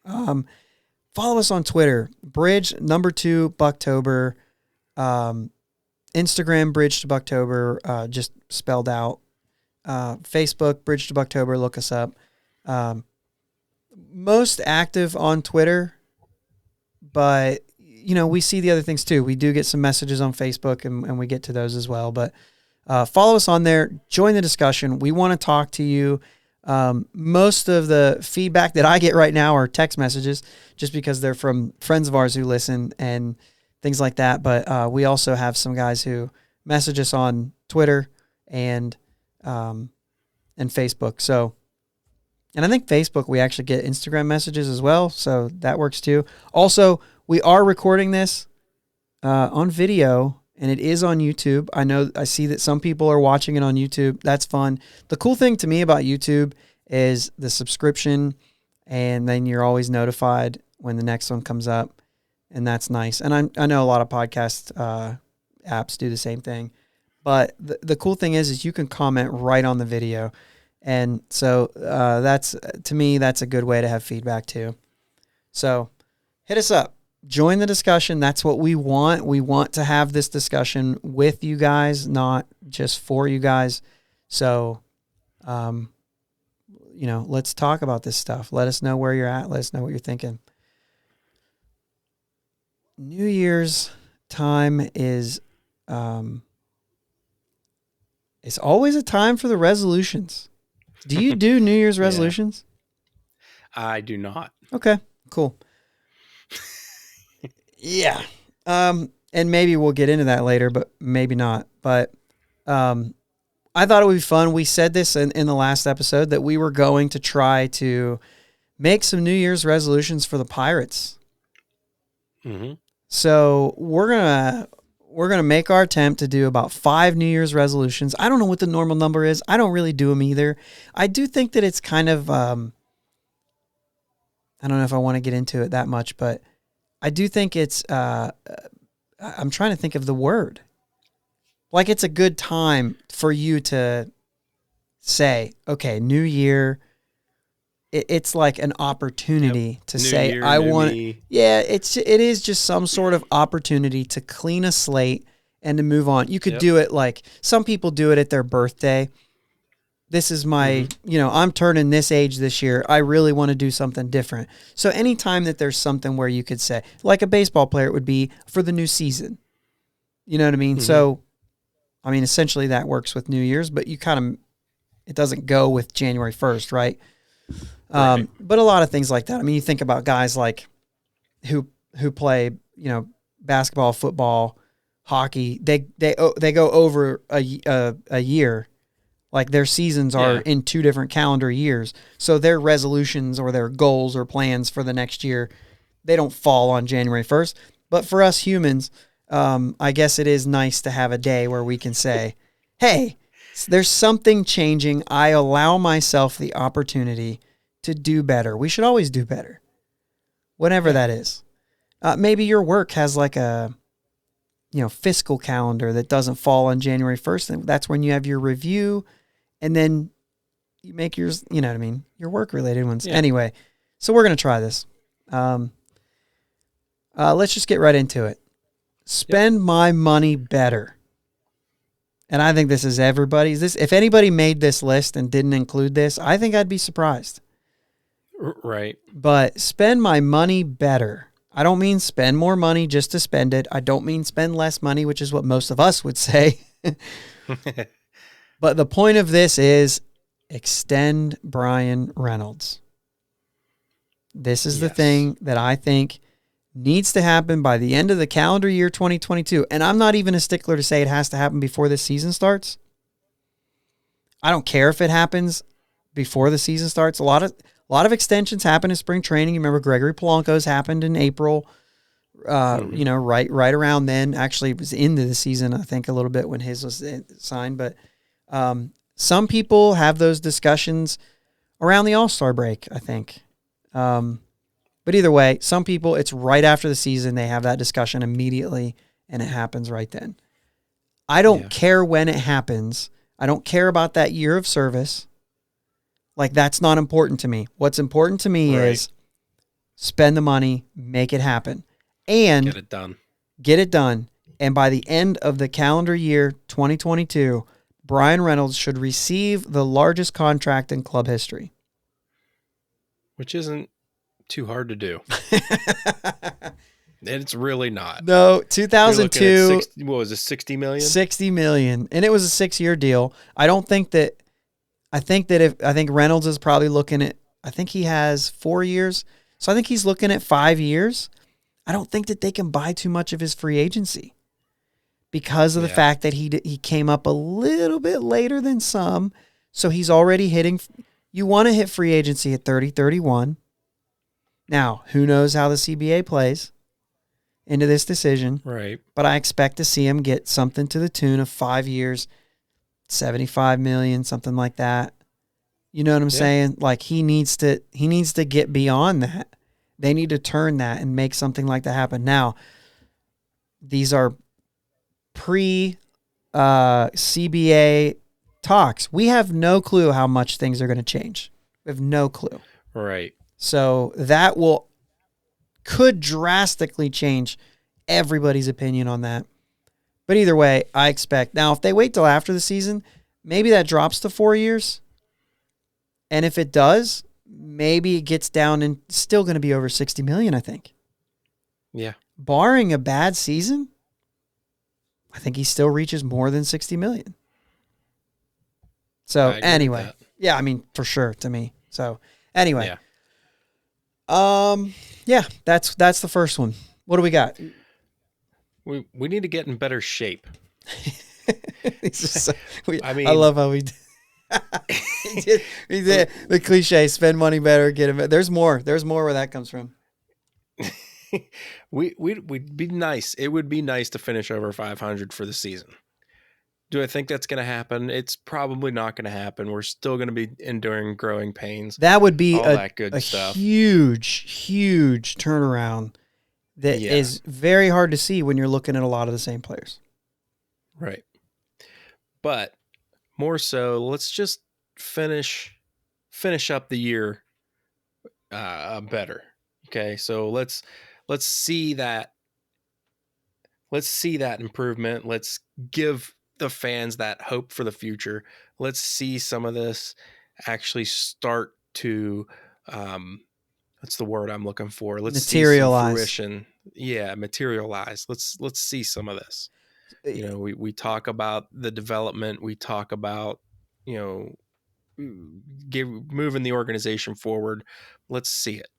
Speaker 1: Follow us on Twitter, Bridge2 Buctober, Instagram Bridge to Buctober, just spelled out. Facebook Bridge to Buctober, look us up. Most active on Twitter, but we see the other things too. We do get some messages on Facebook, and we get to those as well. But follow us on there. Join the discussion. We want to talk to you. Most of the feedback that I get right now are text messages, just because they're from friends of ours who listen and things like that. But we also have some guys who message us on Twitter and Facebook. So, and I think Facebook, we actually get Instagram messages as well. So that works too. Also, we are recording this on video, and it is on YouTube. I see that some people are watching it on YouTube. That's fun. The cool thing to me about YouTube is the subscription, and then you're always notified when the next one comes up, and that's nice. And I know a lot of podcast apps do the same thing. But the cool thing is you can comment right on the video. And so to me, that's a good way to have feedback too. So hit us up. Join the discussion. That's what we want. We want to have this discussion with you guys, not just for you guys. So, let's talk about this stuff. Let us know where you're at. Let us know what you're thinking. New Year's time is... it's always a time for the resolutions. Do you do New Year's resolutions?
Speaker 2: I do not.
Speaker 1: Okay, cool. Yeah. And maybe we'll get into that later, but maybe not. But I thought it would be fun. We said this in the last episode that we were going to try to make some New Year's resolutions for the Pirates.
Speaker 2: Mm-hmm.
Speaker 1: So we're gonna make our attempt to do about 5 New Year's resolutions. I don't know what the normal number is. I don't really do them either. I do think that it's kind of, I don't know if I want to get into it that much, but I do think it's, I'm trying to think of the word. Like, it's a good time for you to say, okay, new year. It's like an opportunity to
Speaker 2: new
Speaker 1: say,
Speaker 2: year,
Speaker 1: I
Speaker 2: new
Speaker 1: want,
Speaker 2: me.
Speaker 1: yeah, it is just some sort of opportunity to clean a slate and to move on. You could do it like some people do it at their birthday. This is my, I'm turning this age this year. I really want to do something different. So anytime that there's something where you could say, like a baseball player, it would be for the new season. You know what I mean? Mm-hmm. So, I mean, essentially that works with New Year's, but it doesn't go with January 1st, right? Right. But a lot of things like that. I mean, you think about guys like who play, basketball, football, hockey. They go over a year, like their seasons are in 2 different calendar years. So their resolutions or their goals or plans for the next year, they don't fall on January 1st. But for us humans, I guess it is nice to have a day where we can say, hey, there's something changing. I allow myself the opportunity to do better. We should always do better, whatever that is. Maybe your work has like a, fiscal calendar that doesn't fall on January 1st. And that's when you have your review, and then you make yours, you know what I mean? Your work related ones. Yeah. Anyway, so we're going to try this. Let's just get right into it. Spend my money better. And I think this is everybody's. If anybody made this list and didn't include this, I think I'd be surprised.
Speaker 2: Right.
Speaker 1: But spend my money better. I don't mean spend more money just to spend it. I don't mean spend less money, which is what most of us would say. But the point of this is extend Brian Reynolds. This is the thing that I think needs to happen by the end of the calendar year 2022. And I'm not even a stickler to say it has to happen before this season starts. I don't care if it happens before the season starts. A lot of extensions happen in spring training. You remember Gregory Polanco's happened in April, right around then. Actually, it was into the season, I think, a little bit when his was signed. But some people have those discussions around the All-Star break, I think. But either way, some people, it's right after the season. They have that discussion immediately, and it happens right then. I don't care when it happens. I don't care about that year of service. Like, that's not important to me. What's important to me is spend the money, make it happen, and
Speaker 2: get it done.
Speaker 1: Get it done. And by the end of the calendar year 2022, Brian Reynolds should receive the largest contract in club history.
Speaker 2: Which isn't too hard to do. It's really not.
Speaker 1: No, 2002.
Speaker 2: What was it, 60 million?
Speaker 1: 60 million. And it was a 6-year deal. I think Reynolds is probably looking at, I think he has 4 years. So I think he's looking at 5 years. I don't think that they can buy too much of his free agency because of the fact that he came up a little bit later than some. So he's already hitting. You want to hit free agency at 30, 31. Now, who knows how the CBA plays into this decision.
Speaker 2: Right.
Speaker 1: But I expect to see him get something to the tune of 5 years, 75 million, something like that. You know what I'm saying? Like, he needs to get beyond that. They need to turn that and make something like that happen. Now, these are pre-CBA talks. We have no clue how much things are going to change. We have no clue.
Speaker 2: Right.
Speaker 1: So that could drastically change everybody's opinion on that. But either way, I expect. Now, if they wait till after the season, maybe that drops to 4 years. And if it does, maybe it gets down and still going to be over 60 million, I think.
Speaker 2: Yeah.
Speaker 1: Barring a bad season, I think he still reaches more than 60 million. So anyway, yeah, I mean, for sure to me. So anyway, that's the first one. What do we got?
Speaker 2: We need to get in better shape.
Speaker 1: I love how we did the cliche: spend money better, get it. There's more where that comes from.
Speaker 2: We'd be nice. It would be nice to finish over 500 for the season. Do I think that's going to happen? It's probably not going to happen. We're still going to be enduring growing pains.
Speaker 1: That would be
Speaker 2: that good stuff.
Speaker 1: Huge turnaround that is very hard to see when you're looking at a lot of the same players.
Speaker 2: Right. But more so, let's just finish up the year better. Okay, so let's see that improvement. Let's give the fans that hope for the future. Let's see some of this actually start to what's the word I'm looking for? Let's
Speaker 1: materialize.
Speaker 2: See some fruition. Yeah, materialize. Let's see some of this. You know, we talk about the development. We talk about, you know, moving the organization forward. Let's see it.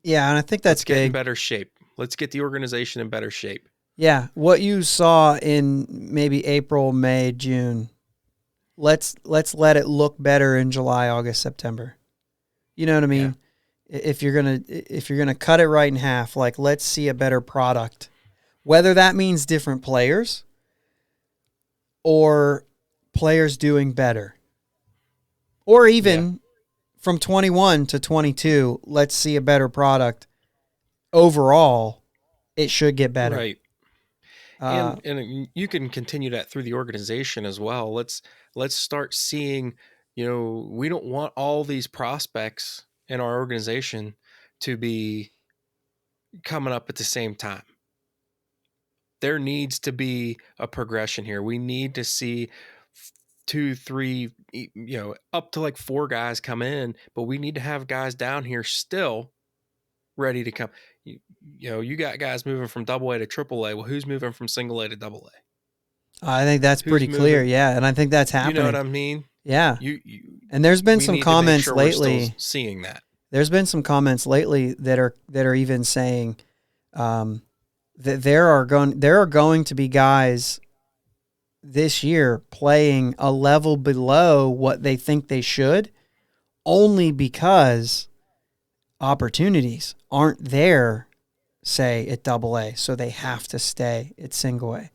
Speaker 1: Yeah, and I think that's
Speaker 2: Let's get in better shape. Let's get the organization in better shape.
Speaker 1: Yeah, what you saw in maybe April, May, June, let's let it look better in July, August, September. You know what I mean? Yeah. If you're gonna cut it right in half, like, let's see a better product. Whether that means different players or players doing better. Or even from 21 to 22, let's see a better product. Overall, it should get better.
Speaker 2: Right. And you can continue that through the organization as well. Let's start seeing, you know, we don't want all these prospects in our organization to be coming up at the same time. There needs to be a progression here. We need to see 2, 3, you know, up to like 4 guys come in, but we need to have guys down here still ready to come. You know, you got guys moving from AA to AAA. Well, who's moving from single A to AA?
Speaker 1: I think that's pretty clear, yeah, and I think that's happening.
Speaker 2: You know what I mean?
Speaker 1: Yeah. And there's been some comments lately.
Speaker 2: Seeing that.
Speaker 1: There's been some comments lately that are even saying that there are going to be guys this year playing a level below what they think they should, only because opportunities aren't there, say, at AA, so they have to stay at single A.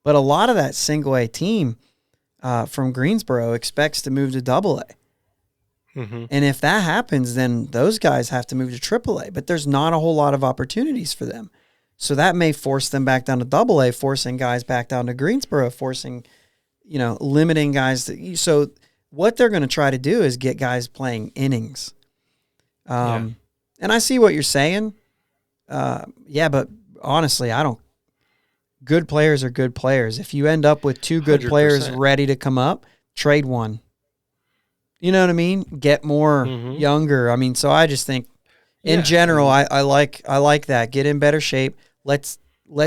Speaker 1: But a lot of that single A team from Greensboro expects to move to AA.
Speaker 2: Mm-hmm.
Speaker 1: And if that happens, then those guys have to move to AAA. But there's not a whole lot of opportunities for them. So that may force them back down to AA, forcing guys back down to Greensboro, forcing, you know, limiting guys. So what they're going to try to do is get guys playing innings. And I see what you're saying. But honestly, good players are good players. If you end up with 2 good
Speaker 2: 100%.
Speaker 1: players ready to come up, trade one. You know what I mean? Get more younger. I mean, so I just think in general, I like that. Get in better shape. Let's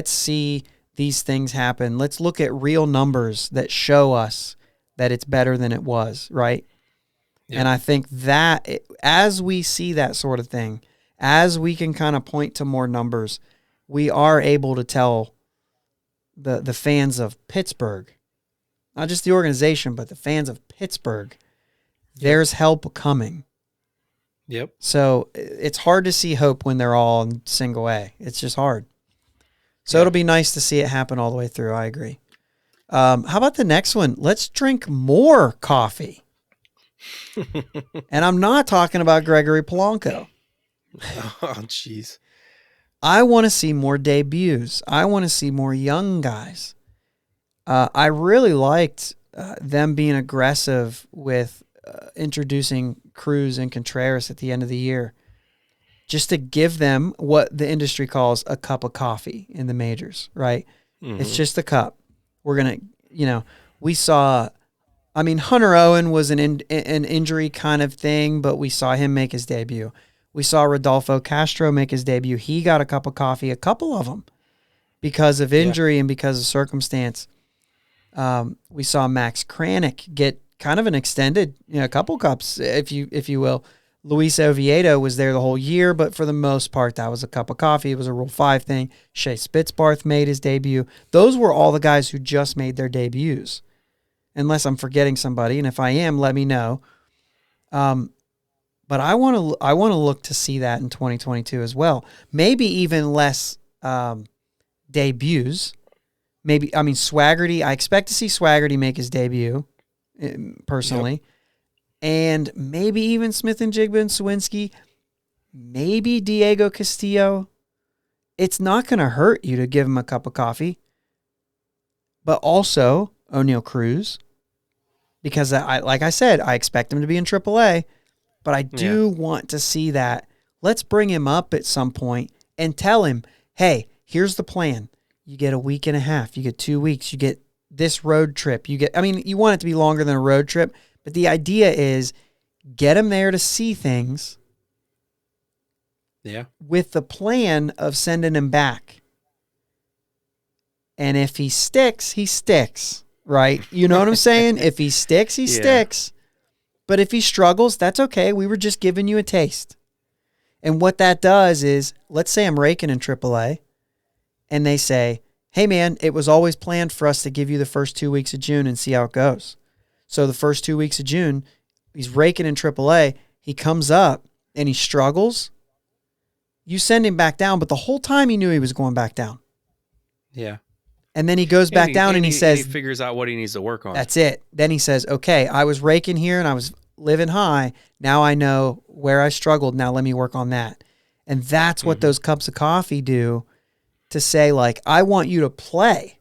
Speaker 1: see these things happen. Let's look at real numbers that show us that it's better than it was, right? Yep. And I think that as we see that sort of thing, as we can kind of point to more numbers, we are able to tell the fans of Pittsburgh, not just the organization, but the fans of Pittsburgh, there's help coming.
Speaker 2: Yep.
Speaker 1: So it's hard to see hope when they're all in single A. It's just hard. So it'll be nice to see it happen all the way through. I agree. How about the next one? Let's drink more coffee. And I'm not talking about Gregory Polanco.
Speaker 2: Oh, jeez.
Speaker 1: I want to see more debuts. I want to see more young guys. I really liked them being aggressive with introducing Cruz and Contreras at the end of the year, just to give them what the industry calls a cup of coffee in the majors, right? Mm-hmm. It's just a cup. We're going to, we saw, Hunter Owen was an injury kind of thing, but we saw him make his debut. We saw Rodolfo Castro make his debut. He got a cup of coffee, a couple of them, because of injury and because of circumstance. We saw Max Kranick get kind of an extended, a couple cups, if you will. Luis Oviedo was there the whole year, but for the most part, that was a cup of coffee. It was a Rule 5 thing. Shea Spitzbarth made his debut. Those were all the guys who just made their debuts, unless I'm forgetting somebody, and if I am, let me know. But I want to look to see that in 2022 as well. Maybe even less debuts. Maybe Swaggerty. I expect to see Swaggerty make his debut personally. Yep. And maybe even Smith and Jigba and Sawinski, maybe Diego Castillo. It's not going to hurt you to give him a cup of coffee. But also O'Neal Cruz, because like I said, I expect him to be in AAA, but I do want to see that. Let's bring him up at some point and tell him, hey, here's the plan. You get a week and a half. You get 2 weeks. You get this road trip. You want it to be longer than a road trip. But the idea is get him there to see things with the plan of sending him back. And if he sticks, he sticks, right? You know what I'm saying? If he sticks, he sticks. But if he struggles, that's okay. We were just giving you a taste. And what that does is, let's say I'm raking in AAA, and they say, hey, man, it was always planned for us to give you the first 2 weeks of June and see how it goes. So the first 2 weeks of June, he's raking in AAA. He comes up and he struggles. You send him back down, but the whole time he knew he was going back down.
Speaker 2: Yeah.
Speaker 1: And then he goes back down and he says...
Speaker 2: he figures out what he needs to work on.
Speaker 1: That's it. Then he says, okay, I was raking here and I was living high. Now I know where I struggled. Now let me work on that. And that's what those cups of coffee do, to say, like, I want you to play.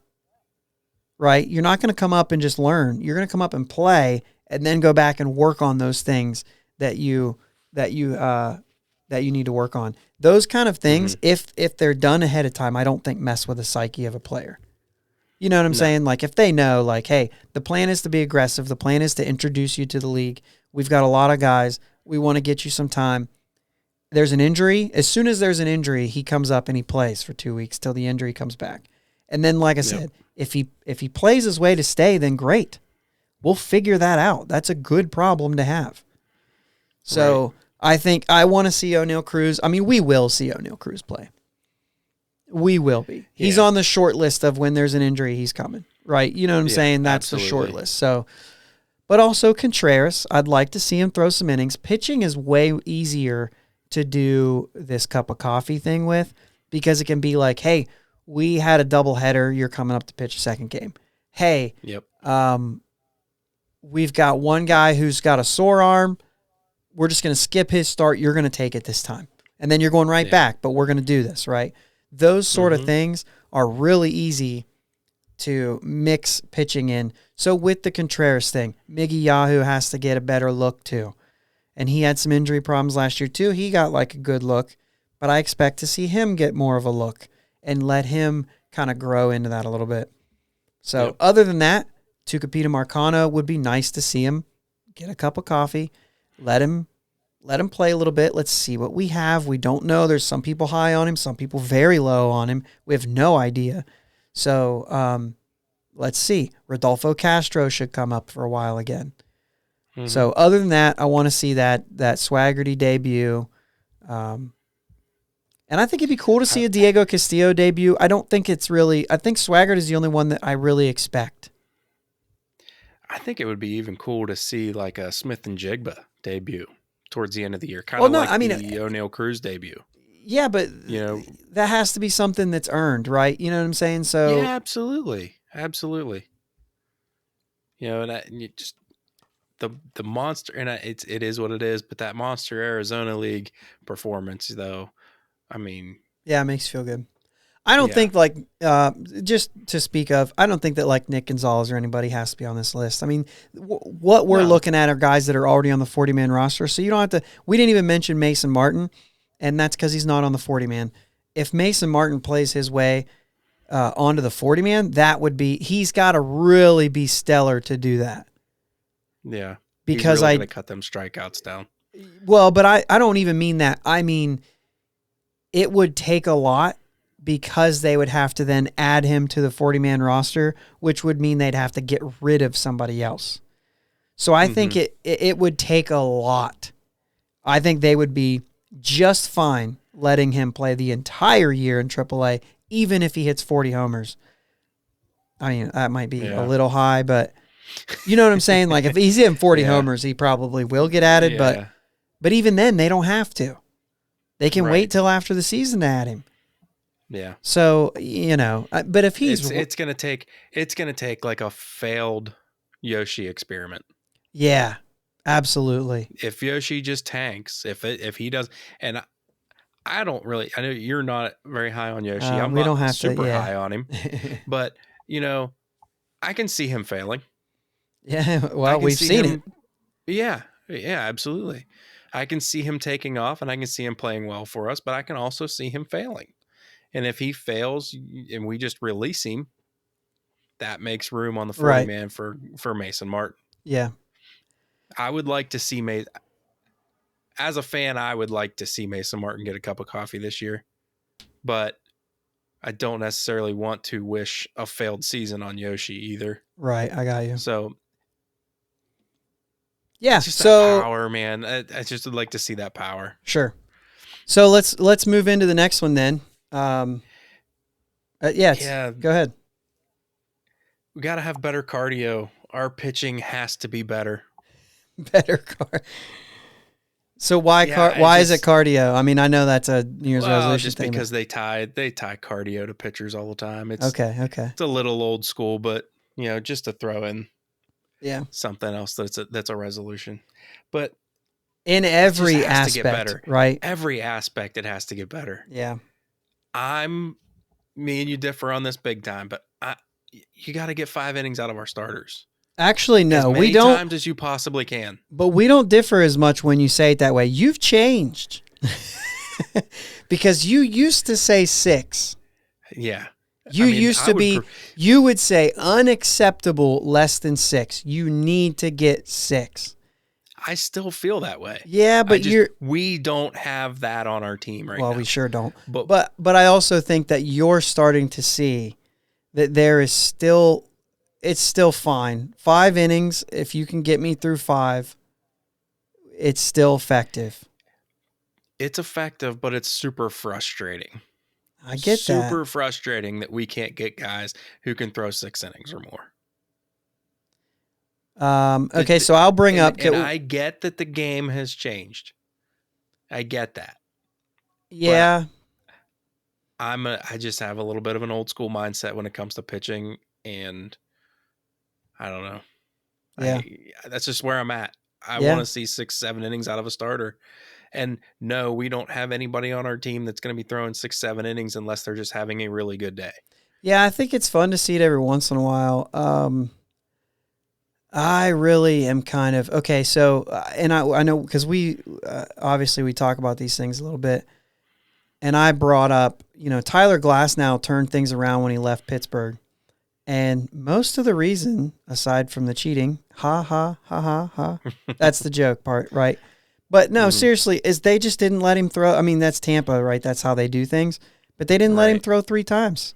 Speaker 1: Right? You're not going to come up and just learn. You're going to come up and play and then go back and work on those things that you need to work on. Those kind of things, if they're done ahead of time, I don't think mess with the psyche of a player. You know what I'm saying? Like, if they know, like, hey, the plan is to be aggressive. The plan is to introduce you to the league. We've got a lot of guys. We want to get you some time. There's an injury. As soon as there's an injury, he comes up and he plays for 2 weeks till the injury comes back. And then, like I said, if he plays his way to stay, then great. We'll figure that out. That's a good problem to have. So I think I want to see O'Neal Cruz. We will see O'Neal Cruz play. We will be. He's on the short list of when there's an injury, he's coming. Right? You know what I'm saying? That's the short list. So, but also Contreras, I'd like to see him throw some innings. Pitching is way easier to do this cup of coffee thing with, because it can be like, hey, we had a doubleheader. You're coming up to pitch a second game. Hey, we've got one guy who's got a sore arm. We're just going to skip his start. You're going to take it this time. And then you're going right back, but we're going to do this, right? Those sort of things are really easy to mix pitching in. So with the Contreras thing, Miggy Yahoo has to get a better look too. And he had some injury problems last year too. He got like a good look, but I expect to see him get more of a look and let him kind of grow into that a little bit. So other than that, Tucupita Marcano would be nice to see him get a cup of coffee, let him play a little bit. Let's see what we have. We don't know. There's some people high on him, some people very low on him. We have no idea. So let's see. Rodolfo Castro should come up for a while again. Mm-hmm. So other than that, I want to see that Swaggerty debut. And I think it'd be cool to see a Diego Castillo debut. I think Swaggart is the only one that I really expect.
Speaker 2: I think it would be even cool to see like a Smith and Jigba debut towards the end of the year. Kind of the O'Neal Cruz debut.
Speaker 1: Yeah, but that has to be something that's earned, right? You know what I'm saying? So
Speaker 2: yeah, absolutely. Absolutely. And you just the monster, and it is what it is, but that monster Arizona League performance though, I mean,
Speaker 1: yeah, it makes you feel good. I don't think just to speak of, I don't think that like Nick Gonzalez or anybody has to be on this list. I mean, what we're looking at are guys that are already on the 40-man roster. So you don't have to, we didn't even mention Mason Martin, and that's because he's not on the 40-man. If Mason Martin plays his way onto the 40-man, he's got to really be stellar to do that.
Speaker 2: Yeah.
Speaker 1: Because
Speaker 2: he's really going to cut them strikeouts down.
Speaker 1: Well, but I don't even mean that. I mean, it would take a lot, because they would have to then add him to the 40-man roster, which would mean they'd have to get rid of somebody else. So I think it would take a lot. I think they would be just fine letting him play the entire year in AAA, even if he hits 40 homers. I mean, that might be a little high, but you know what I'm saying? Like if he's hitting 40 homers, he probably will get added, but even then they don't have to. They can wait till after the season to add him.
Speaker 2: Yeah.
Speaker 1: So, but if he's
Speaker 2: it's going to take like a failed Yoshi experiment.
Speaker 1: Yeah. Absolutely.
Speaker 2: If Yoshi just tanks, if he does, and I don't really, I know you're not very high on Yoshi. I'm not super high on him, but I can see him failing.
Speaker 1: Yeah. Well, we've seen it.
Speaker 2: Yeah. Yeah, absolutely. I can see him taking off and I can see him playing well for us, but I can also see him failing. And if he fails and we just release him, that makes room on the 40-man for Mason Martin.
Speaker 1: Yeah.
Speaker 2: I would like to see as a fan, I would like to see Mason Martin get a cup of coffee this year. But I don't necessarily want to wish a failed season on Yoshi either.
Speaker 1: Right, I got you.
Speaker 2: So
Speaker 1: yeah,
Speaker 2: it's just that power, man. I just would like to see that power.
Speaker 1: Sure. So let's move into the next one then. Go ahead.
Speaker 2: We got to have better cardio. Our pitching has to be better.
Speaker 1: Better cardio. So why is it cardio? I mean, I know that's a New Year's resolution
Speaker 2: just
Speaker 1: thing,
Speaker 2: because they tie cardio to pitchers all the time. It's
Speaker 1: okay.
Speaker 2: It's a little old school, but just to throw in something else that's a resolution. But
Speaker 1: in every aspect, to get better. Right?
Speaker 2: Every aspect it has to get better.
Speaker 1: Yeah.
Speaker 2: Me and you differ on this big time, but you got to get 5 innings out of our starters.
Speaker 1: Actually, no, we don't.
Speaker 2: As many times as you possibly can.
Speaker 1: But we don't differ as much when you say it that way. You've changed. Because you used to say 6.
Speaker 2: Yeah.
Speaker 1: You would say unacceptable less than 6. You need to get 6.
Speaker 2: I still feel that way.
Speaker 1: Yeah, but
Speaker 2: we don't have that on our team right now.
Speaker 1: Well, we sure don't. But I also think that you're starting to see that there is still, it's still fine. 5 innings, if you can get me through 5, it's still effective.
Speaker 2: It's effective, but it's super frustrating.
Speaker 1: I get that.
Speaker 2: Super frustrating that we can't get guys who can throw 6 innings or more.
Speaker 1: Okay, so I'll bring up.
Speaker 2: And I get that the game has changed. I get that.
Speaker 1: Yeah.
Speaker 2: I just have a little bit of an old school mindset when it comes to pitching, and I don't know.
Speaker 1: Yeah.
Speaker 2: That's just where I'm at. I want to see 6-7 innings out of a starter. And no, we don't have anybody on our team that's going to be throwing 6-7 innings unless they're just having a really good day.
Speaker 1: Yeah, I think it's fun to see it every once in a while. I really am kind of okay. So, and I know because we obviously we talk about these things a little bit, and I brought up Tyler Glasnow turned things around when he left Pittsburgh, and most of the reason, aside from the cheating, ha ha ha ha ha, that's the joke part, right? But no, seriously, is they just didn't let him throw. I mean, that's Tampa, right? That's how they do things. But they didn't let him throw 3 times.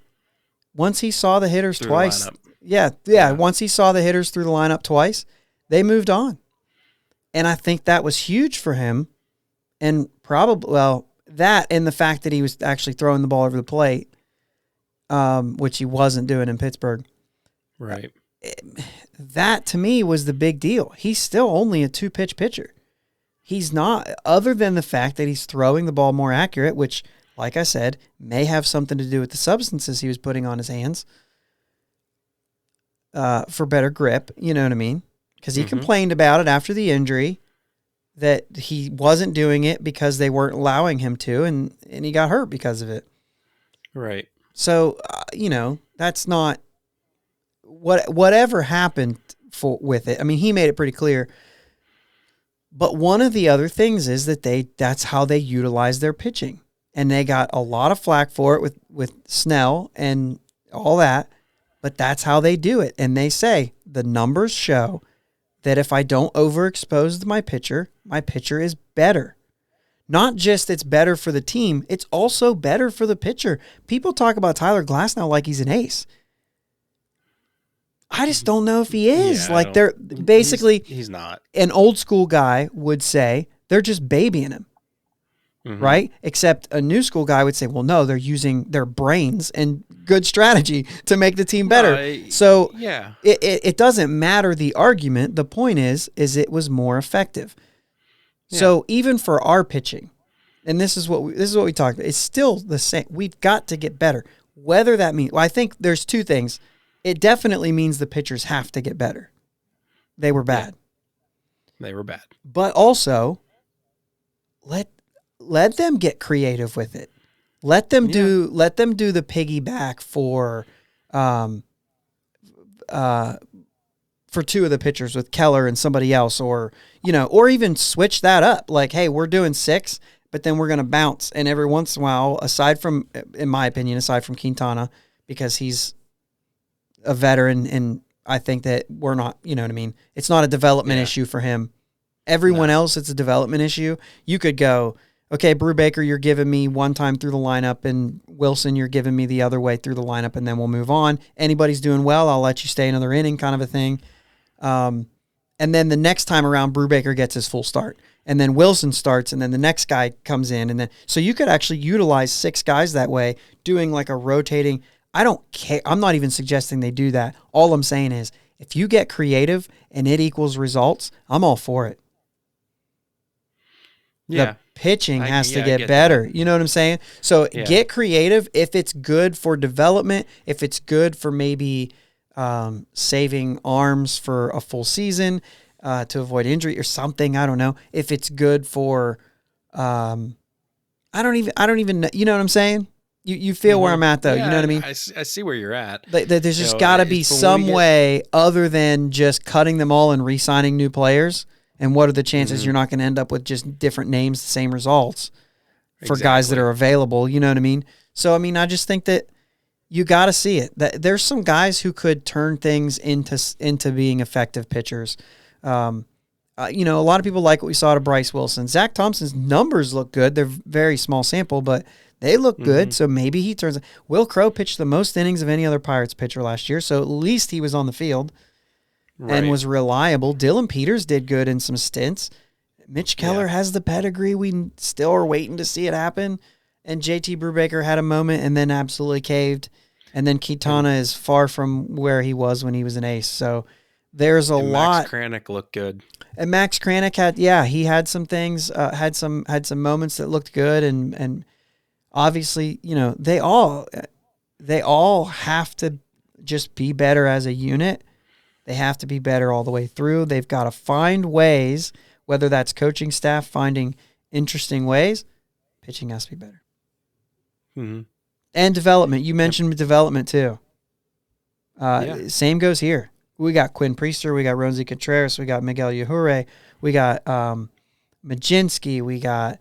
Speaker 1: Once he saw the hitters twice, yeah. Once he saw the hitters through the lineup twice, they moved on. And I think that was huge for him. And probably, well, that and the fact that he was actually throwing the ball over the plate, which he wasn't doing in Pittsburgh.
Speaker 2: Right.
Speaker 1: That, to me, was the big deal. He's still only a 2-pitch pitcher. He's not, other than the fact that he's throwing the ball more accurate, which, like I said, may have something to do with the substances he was putting on his hands for better grip, you know what I mean? Because he complained about it after the injury, that he wasn't doing it because they weren't allowing him to, and he got hurt because of it.
Speaker 2: Right.
Speaker 1: So, that's not, whatever happened with it. I mean, he made it pretty clear. But one of the other things is that that's how they utilize their pitching. And they got a lot of flack for it with Snell and all that, but that's how they do it. And they say the numbers show that if I don't overexpose my pitcher is better. Not just it's better for the team, it's also better for the pitcher. People talk about Tyler Glasnow like he's an ace. I just don't know if he is.
Speaker 2: Yeah,
Speaker 1: like they're basically
Speaker 2: he's not.
Speaker 1: An old school guy would say they're just babying him. Right? Except a new school guy would say, well, no, they're using their brains and good strategy to make the team better. It doesn't matter the argument. The point is it was more effective. Yeah. So even for our pitching, and this is what we talked about, it's still the same. We've got to get better. Whether that means, I think there's 2 things. It definitely means the pitchers have to get better. They were bad.
Speaker 2: Yeah. They were bad.
Speaker 1: But also, let them get creative with it. Let them do the piggyback for 2 of the pitchers with Keller and somebody else, or even switch that up. Like, hey, we're doing 6, but then we're going to bounce. And every once in a while, in my opinion, aside from Quintana, because he's a veteran, and I think that we're not, you know what I mean? It's not a development issue for him. Everyone else, it's a development issue. You could go, okay, Brubaker, you're giving me one time through the lineup, and Wilson, you're giving me the other way through the lineup, and then we'll move on. Anybody's doing well, I'll let you stay another inning, kind of a thing. And then the next time around, Brubaker gets his full start. And then Wilson starts, and then the next guy comes in. And then so you could actually utilize 6 guys that way, doing like a rotating. I don't care. I'm not even suggesting they do that. All I'm saying is, if you get creative and it equals results, I'm all for it.
Speaker 2: Yeah.
Speaker 1: The pitching has to get better. That. You know what I'm saying? So get creative. If it's good for development, if it's good for maybe saving arms for a full season to avoid injury or something, I don't know. If it's good for, I don't even know. You know what I'm saying? You feel where I'm at, though.
Speaker 2: Yeah,
Speaker 1: you know what I mean?
Speaker 2: I see where you're at.
Speaker 1: There's just got to be some way other than just cutting them all and re-signing new players. And what are the chances you're not going to end up with just different names, the same results for guys that are available? You know what I mean? So, I mean, I just think that you got to see it. That there's some guys who could turn things into being effective pitchers. A lot of people like what we saw to Bryce Wilson. Zach Thompson's numbers look good. They're very small sample, but they look good. So maybe he turns. Will Crowe pitched the most innings of any other Pirates pitcher last year, so at least he was on the field. Right. And was reliable. Dylan Peters did good in some stints. Mitch Keller has the pedigree. We still are waiting to see it happen. And JT Brubaker had a moment and then absolutely caved. And then Quintana is far from where he was when he was an ace. So there's a lot.
Speaker 2: Max Kranick looked good.
Speaker 1: And Max Kranick he had some things, had some moments that looked good. And obviously, they all have to just be better as a unit. They have to be better all the way through. They've got to find ways, whether that's coaching staff finding interesting ways, pitching has to be better. And development. You mentioned development too. Same goes here. We got Quinn Priester. We got Ronzi Contreras. We got Miguel Yajure. We got Majinski. We got,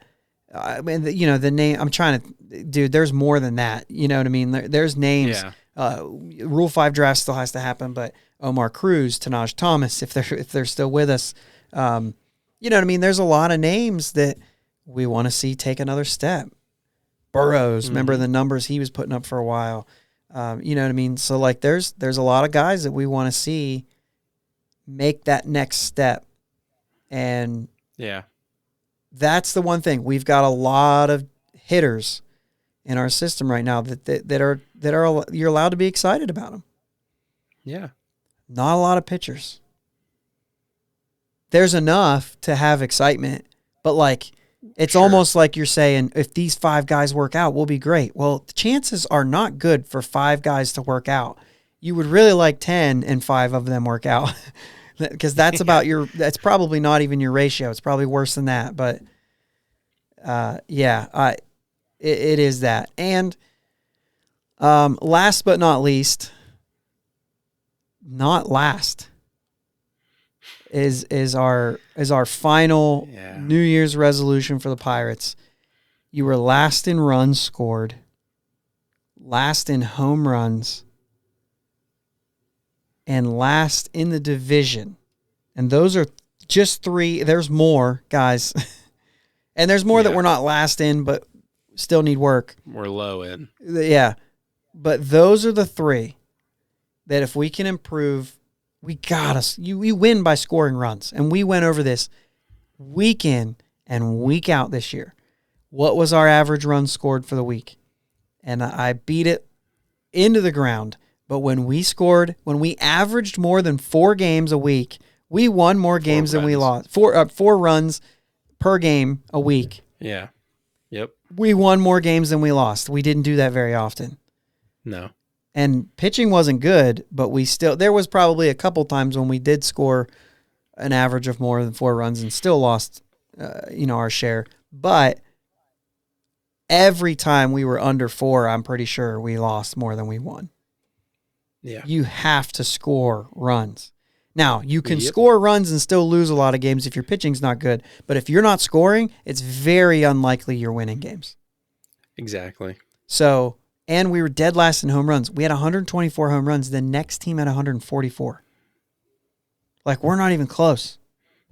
Speaker 1: the name. I'm trying to, dude, there's more than that. You know what I mean? There's names.
Speaker 2: Yeah.
Speaker 1: Rule 5 draft still has to happen, but Omar Cruz, Tanaj Thomas, if they're still with us. You know what I mean? There's a lot of names that we want to see take another step. Burrows, remember the numbers he was putting up for a while. You know what I mean? So like there's a lot of guys that we want to see make that next step. And
Speaker 2: yeah,
Speaker 1: that's the one thing. We've got a lot of hitters in our system right now that are you're allowed to be excited about them.
Speaker 2: Yeah.
Speaker 1: Not a lot of pitchers. There's enough to have excitement, but like it's almost like you're saying, if these 5 guys work out, we'll be great. Well, the chances are not good for 5 guys to work out. You would really like 10 and 5 of them work out because that's about that's probably not even your ratio. It's probably worse than that. But it is that. And last but not least, not last, is our final New Year's resolution for the Pirates. You were last in runs scored, last in home runs, and last in the division. And those are just 3. There's more, guys. And there's more that we're not last in, but still need work.
Speaker 2: We're low in.
Speaker 1: Yeah. But those are the 3 that if we can improve, we win by scoring runs. And we went over this week in and week out this year. What was our average run scored for the week? And I beat it into the ground. But when we averaged more than 4 games a week, we won more games than we lost. 4 runs per game a week.
Speaker 2: Yeah. Yep.
Speaker 1: We won more games than we lost. We didn't do that very often.
Speaker 2: No.
Speaker 1: And pitching wasn't good, but there was probably a couple times when we did score an average of more than 4 runs and still lost, our share. But every time we were under 4, I'm pretty sure we lost more than we won.
Speaker 2: Yeah.
Speaker 1: You have to score runs. Now, you can score runs and still lose a lot of games if your pitching's not good. But if you're not scoring, it's very unlikely you're winning games.
Speaker 2: Exactly.
Speaker 1: So... And we were dead last in home runs. We had 124 home runs. The next team had 144. Like, we're not even close.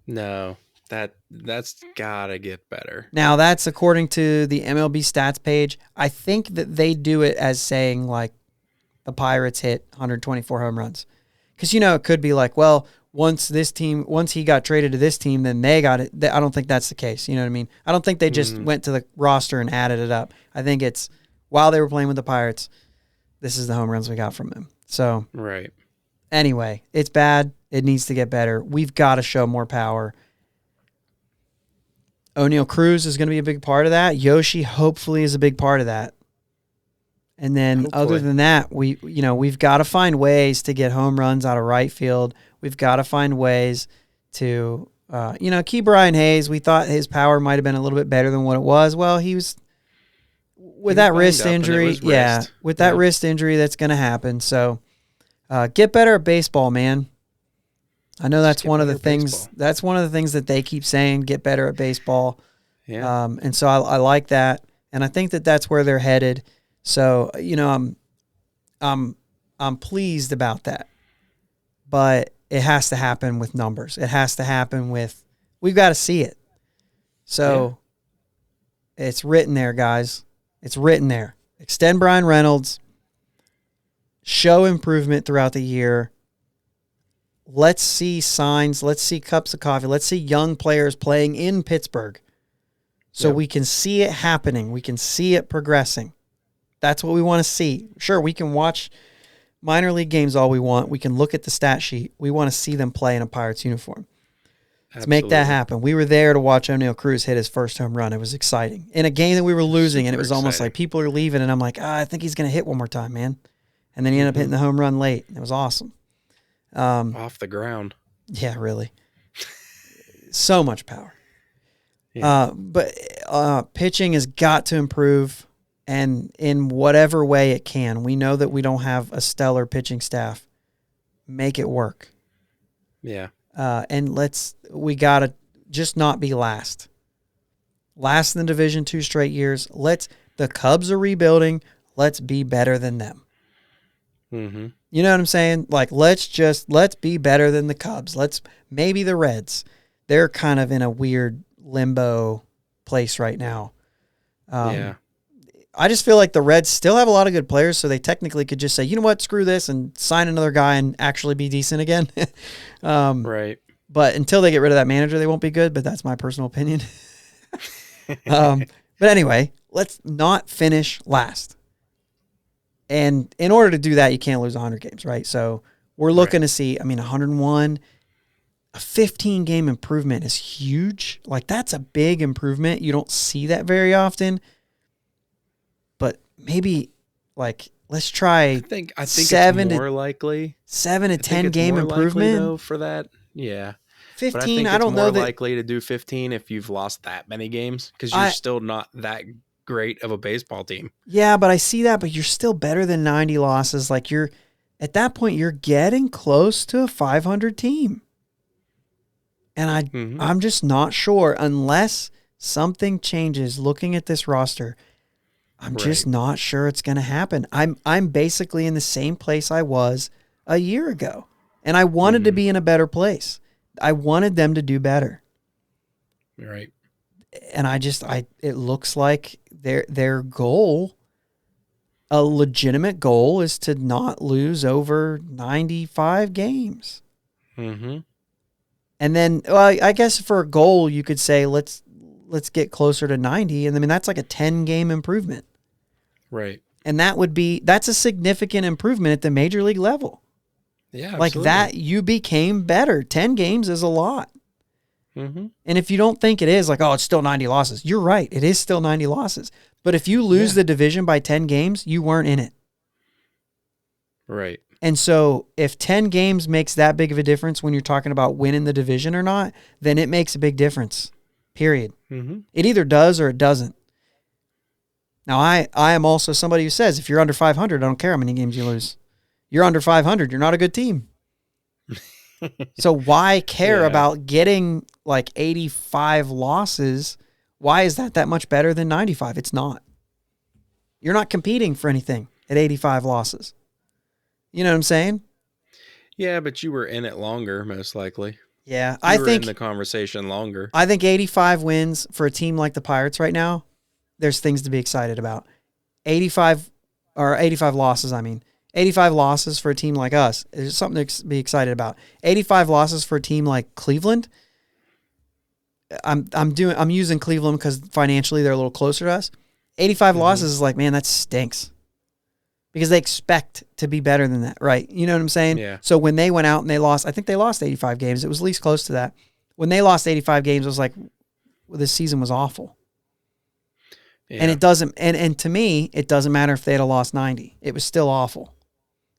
Speaker 2: No, that's gotta get better.
Speaker 1: Now, that's according to the MLB stats page. I think that they do it as saying, like, the Pirates hit 124 home runs. Because, it could be like, well, once he got traded to this team, then they got it. I don't think that's the case. You know what I mean? I don't think they just went to the roster and added it up. I think it's, while they were playing with the Pirates, this is the home runs we got from them. So,
Speaker 2: right.
Speaker 1: Anyway, it's bad. It needs to get better. We've got to show more power. O'Neal Cruz is going to be a big part of that. Yoshi hopefully is a big part of that. And then other than that, we've got to find ways to get home runs out of right field. We've got to find ways to, Key Brian Hayes, we thought his power might have been a little bit better than what it was. Well, he was... With that wrist injury, wrist injury, that's going to happen. So, get better at baseball, man. I know that's one of the things. Baseball. That's one of the things that they keep saying. Get better at baseball.
Speaker 2: Yeah.
Speaker 1: And so I like that, and I think that that's where they're headed. So I'm pleased about that, but it has to happen with numbers. It has to happen with. We've got to see it. So, it's written there, guys. It's written there. Extend Brian Reynolds. Show improvement throughout the year. Let's see signs. Let's see cups of coffee. Let's see young players playing in Pittsburgh. So we can see it happening. We can see it progressing. That's what we want to see. Sure, we can watch minor league games all we want. We can look at the stat sheet. We want to see them play in a Pirates uniform. Let's make that happen. We were there to watch O'Neal Cruz hit his first home run. It was exciting. In a game that we were losing, and it was almost like people are leaving, and I'm like, I think he's going to hit one more time, man. And then he ended up hitting the home run late. It was awesome.
Speaker 2: Off the ground.
Speaker 1: Yeah, really. So much power. But pitching has got to improve, and in whatever way it can, we know that we don't have a stellar pitching staff. Make it work.
Speaker 2: Yeah.
Speaker 1: And we got to just not be last. Last in the division 2 straight years. The Cubs are rebuilding. Let's be better than them.
Speaker 2: Mm-hmm.
Speaker 1: You know what I'm saying? Like, let's be better than the Cubs. Maybe the Reds. They're kind of in a weird limbo place right now.
Speaker 2: Yeah.
Speaker 1: I just feel like the Reds still have a lot of good players, so they technically could just say, you know what, screw this, and sign another guy and actually be decent again.
Speaker 2: Right.
Speaker 1: But until they get rid of that manager, they won't be good, but that's my personal opinion. But anyway, let's not finish last. And in order to do that, you can't lose 100 games, right? So we're looking to see, 101, a 15-game improvement is huge. Like, that's a big improvement. You don't see that very often. But maybe, let's try
Speaker 2: I think it's more likely.
Speaker 1: 7 to 10 game improvement
Speaker 2: though, for that. Yeah.
Speaker 1: 15,
Speaker 2: but I think
Speaker 1: I don't know
Speaker 2: more
Speaker 1: that
Speaker 2: likely to do 15 if you've lost that many games because you're still not that great of a baseball team.
Speaker 1: Yeah, but I see that, but you're still better than 90 losses. Like, at that point, you're getting close to a 500 team. And I'm just not sure unless something changes looking at this roster. I'm just not sure it's going to happen. I'm basically in the same place I was a year ago. And I wanted to be in a better place. I wanted them to do better.
Speaker 2: Right.
Speaker 1: And it looks like their goal, a legitimate goal, is to not lose over 95 games.
Speaker 2: Mm-hmm.
Speaker 1: And then, I guess for a goal, you could say, let's get closer to 90. And that's like a 10-game improvement.
Speaker 2: Right.
Speaker 1: And that's a significant improvement at the major league level.
Speaker 2: Yeah,
Speaker 1: like
Speaker 2: absolutely.
Speaker 1: that, you became better. 10 games is a lot.
Speaker 2: Mm-hmm.
Speaker 1: And if you don't think it is, it's still 90 losses. You're right. It is still 90 losses. But if you lose the division by 10 games, you weren't in it.
Speaker 2: Right.
Speaker 1: And so if 10 games makes that big of a difference when you're talking about winning the division or not, then it makes a big difference, period.
Speaker 2: Mm-hmm.
Speaker 1: It either does or it doesn't. Now, I am also somebody who says if you're under 500, I don't care how many games you lose. You're under 500, you're not a good team. So why care about getting 85 losses? Why is that much better than 95? It's not. You're not competing for anything at 85 losses. You know what I'm saying?
Speaker 2: Yeah, but you were in it longer, most likely.
Speaker 1: Yeah,
Speaker 2: you were in the conversation longer.
Speaker 1: I think 85 wins for a team like the Pirates right now, there's things to be excited about. 85 losses, 85 losses for a team like us is something to be excited about. 85 losses for a team like Cleveland. I'm using Cleveland because financially they're a little closer to us. 85 losses is man, that stinks. Because they expect to be better than that, right? You know what I'm saying?
Speaker 2: Yeah.
Speaker 1: So when they went out and they lost, I think they lost 85 games. It was at least close to that. When they lost 85 games, it was this season was awful. Yeah. And it doesn't, and to me, it doesn't matter if they had lost 90. It was still awful.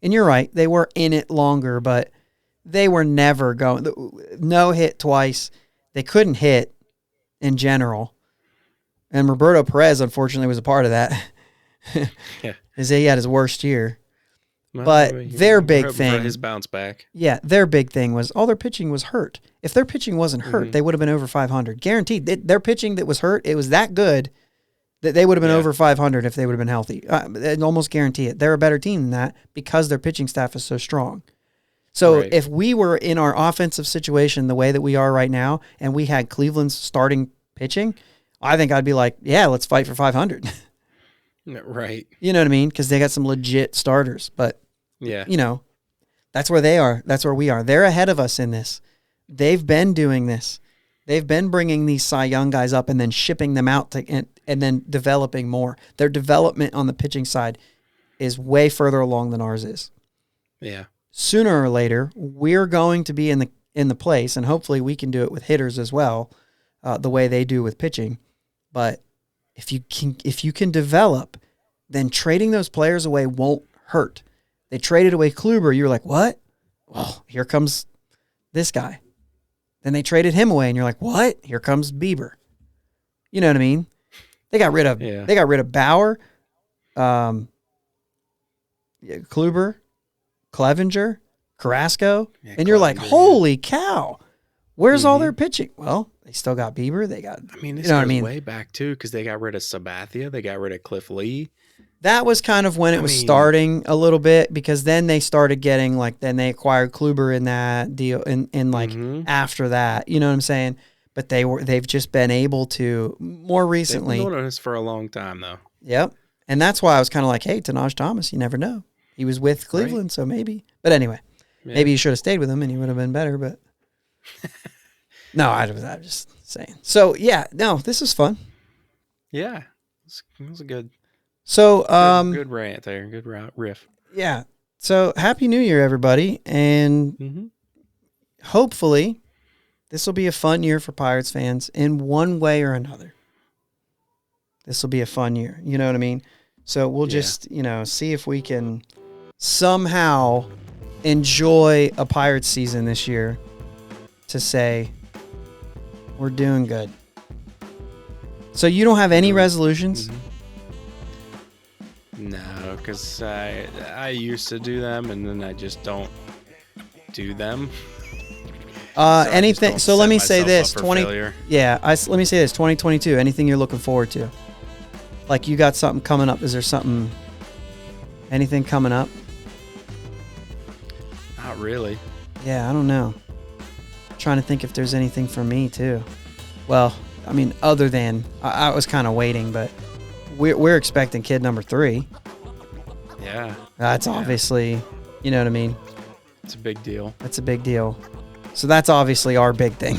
Speaker 1: And you're right, they were in it longer, but they were never going, no hit twice. They couldn't hit in general. And Roberto Perez, unfortunately, was a part of that.
Speaker 2: Yeah.
Speaker 1: He had his worst year. Well, but their big thing,
Speaker 2: for his bounce back.
Speaker 1: Yeah, their big thing was all their pitching was hurt. If their pitching wasn't hurt, they would have been over 500. Guaranteed. Their pitching that was hurt, it was that good that they would have been over 500 if they would have been healthy. I'd almost guarantee it. They're a better team than that because their pitching staff is so strong. So if we were in our offensive situation the way that we are right now and we had Cleveland's starting pitching, I think I'd be like, yeah, let's fight for 500.
Speaker 2: Right.
Speaker 1: You know what I mean? Because they got some legit starters. But, that's where they are. That's where we are. They're ahead of us in this. They've been doing this. They've been bringing these Cy Young guys up and then shipping them out and then developing more. Their development on the pitching side is way further along than ours is.
Speaker 2: Yeah.
Speaker 1: Sooner or later, we're going to be in the place, and hopefully we can do it with hitters as well, the way they do with pitching. But if you can develop, then trading those players away won't hurt. They traded away Kluber. You're like, what? Well, here comes this guy. Then they traded him away, and you're like, what? Here comes Bieber. You know what I mean? They got rid of Bauer. Kluber, Clevenger, Carrasco,
Speaker 2: Yeah,
Speaker 1: and you're like,
Speaker 2: Clevenger,
Speaker 1: holy cow, where's all their pitching? Well, they still got Bieber. They got,
Speaker 2: I mean, this
Speaker 1: you know what I
Speaker 2: goes
Speaker 1: mean?
Speaker 2: way back too, because they got rid of Sabathia, they got rid of Cliff Lee.
Speaker 1: That was kind of when it was starting a little bit, because then they started getting then they acquired Kluber in that deal in like after that, you know what I'm saying? But they've just been able to more recently.
Speaker 2: They've been doing this for a long time though.
Speaker 1: Yep. And that's why I was kind of like, hey, Tanaj Thomas, you never know. He was with Cleveland, so maybe. But anyway, maybe you should have stayed with him and he would have been better, but no, I'm just saying. So yeah, no, this is fun.
Speaker 2: Yeah. It was a good
Speaker 1: So,
Speaker 2: good rant there, good riff.
Speaker 1: Yeah. So, Happy New Year, everybody, and hopefully, this will be a fun year for Pirates fans in one way or another. This will be a fun year. You know what I mean? So we'll just, see if we can somehow enjoy a Pirates season this year to say we're doing good. So you don't have any resolutions?
Speaker 2: No, because I used to do them, and then I just don't do them.
Speaker 1: Anything. So let me say this:
Speaker 2: let me
Speaker 1: say this: 2022. Anything you're looking forward to? Like you got something coming up? Is there something? Anything coming up?
Speaker 2: Not really.
Speaker 1: Yeah, I don't know. I'm trying to think if there's anything for me too. Well, I mean, other than I was kind of waiting, but we're expecting kid number 3.
Speaker 2: Yeah.
Speaker 1: That's obviously, you know what I mean?
Speaker 2: It's a big deal.
Speaker 1: That's a big deal. So that's obviously our big thing.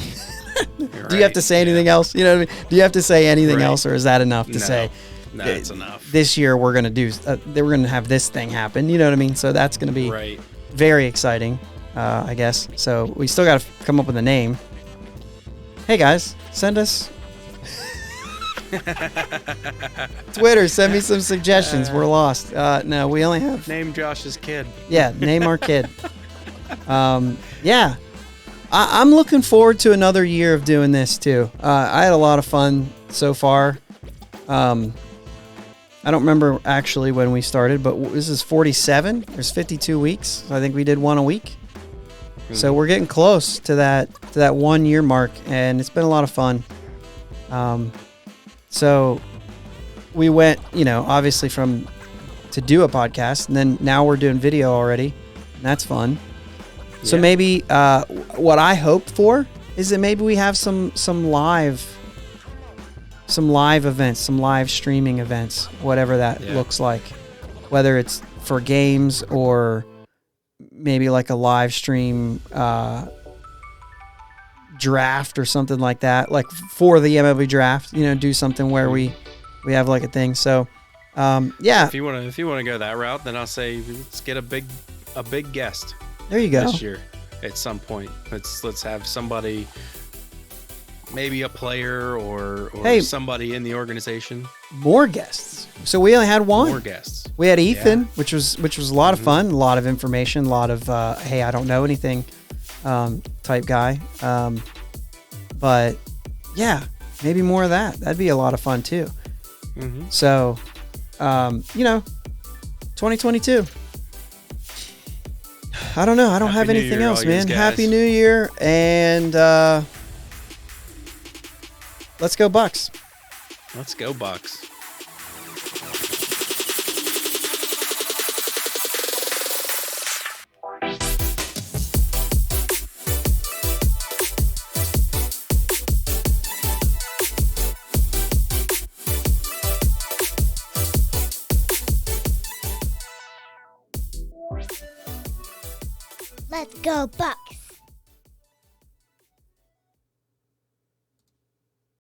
Speaker 2: Right.
Speaker 1: Do you have to say anything else? You know what I mean? Do you have to say anything else, or is that enough to say?
Speaker 2: No, it's enough.
Speaker 1: This year we're going to do, we're going to have this thing happen. You know what I mean? So that's going to be very exciting, I guess. So we still got to come up with a name. Hey guys, send us Twitter, send me some suggestions. We're lost. No, we only have
Speaker 2: name Josh's kid.
Speaker 1: Yeah, name our kid. Yeah, I'm looking forward to another year of doing this too. I had a lot of fun so far. I don't remember actually when we started, but this is 47. There's 52 weeks. So I think we did one a week. So we're getting close to that 1 year mark, and it's been a lot of fun. So we went, obviously to do a podcast, and then now we're doing video already, and that's fun. So maybe what I hope for is that maybe we have some live events, some live streaming events, whatever that looks like, whether it's for games or maybe like a live stream draft or something like that, like for the MLB draft, do something where we have like a thing. So if you want to go that route, then I'll say let's get a big guest. There you go. This year at some point, let's have somebody, maybe a player or somebody in the organization. More guests. So we only had one. More guests. We had Ethan, which was a lot of fun, a lot of information, a lot of hey, I don't know anything type guy. But yeah, maybe more of that. That'd be a lot of fun too. So 2022. I don't know. I don't have anything else, man. Happy New Year, and let's go Bucs. Let's go Bucs.
Speaker 3: Let's go Bucs.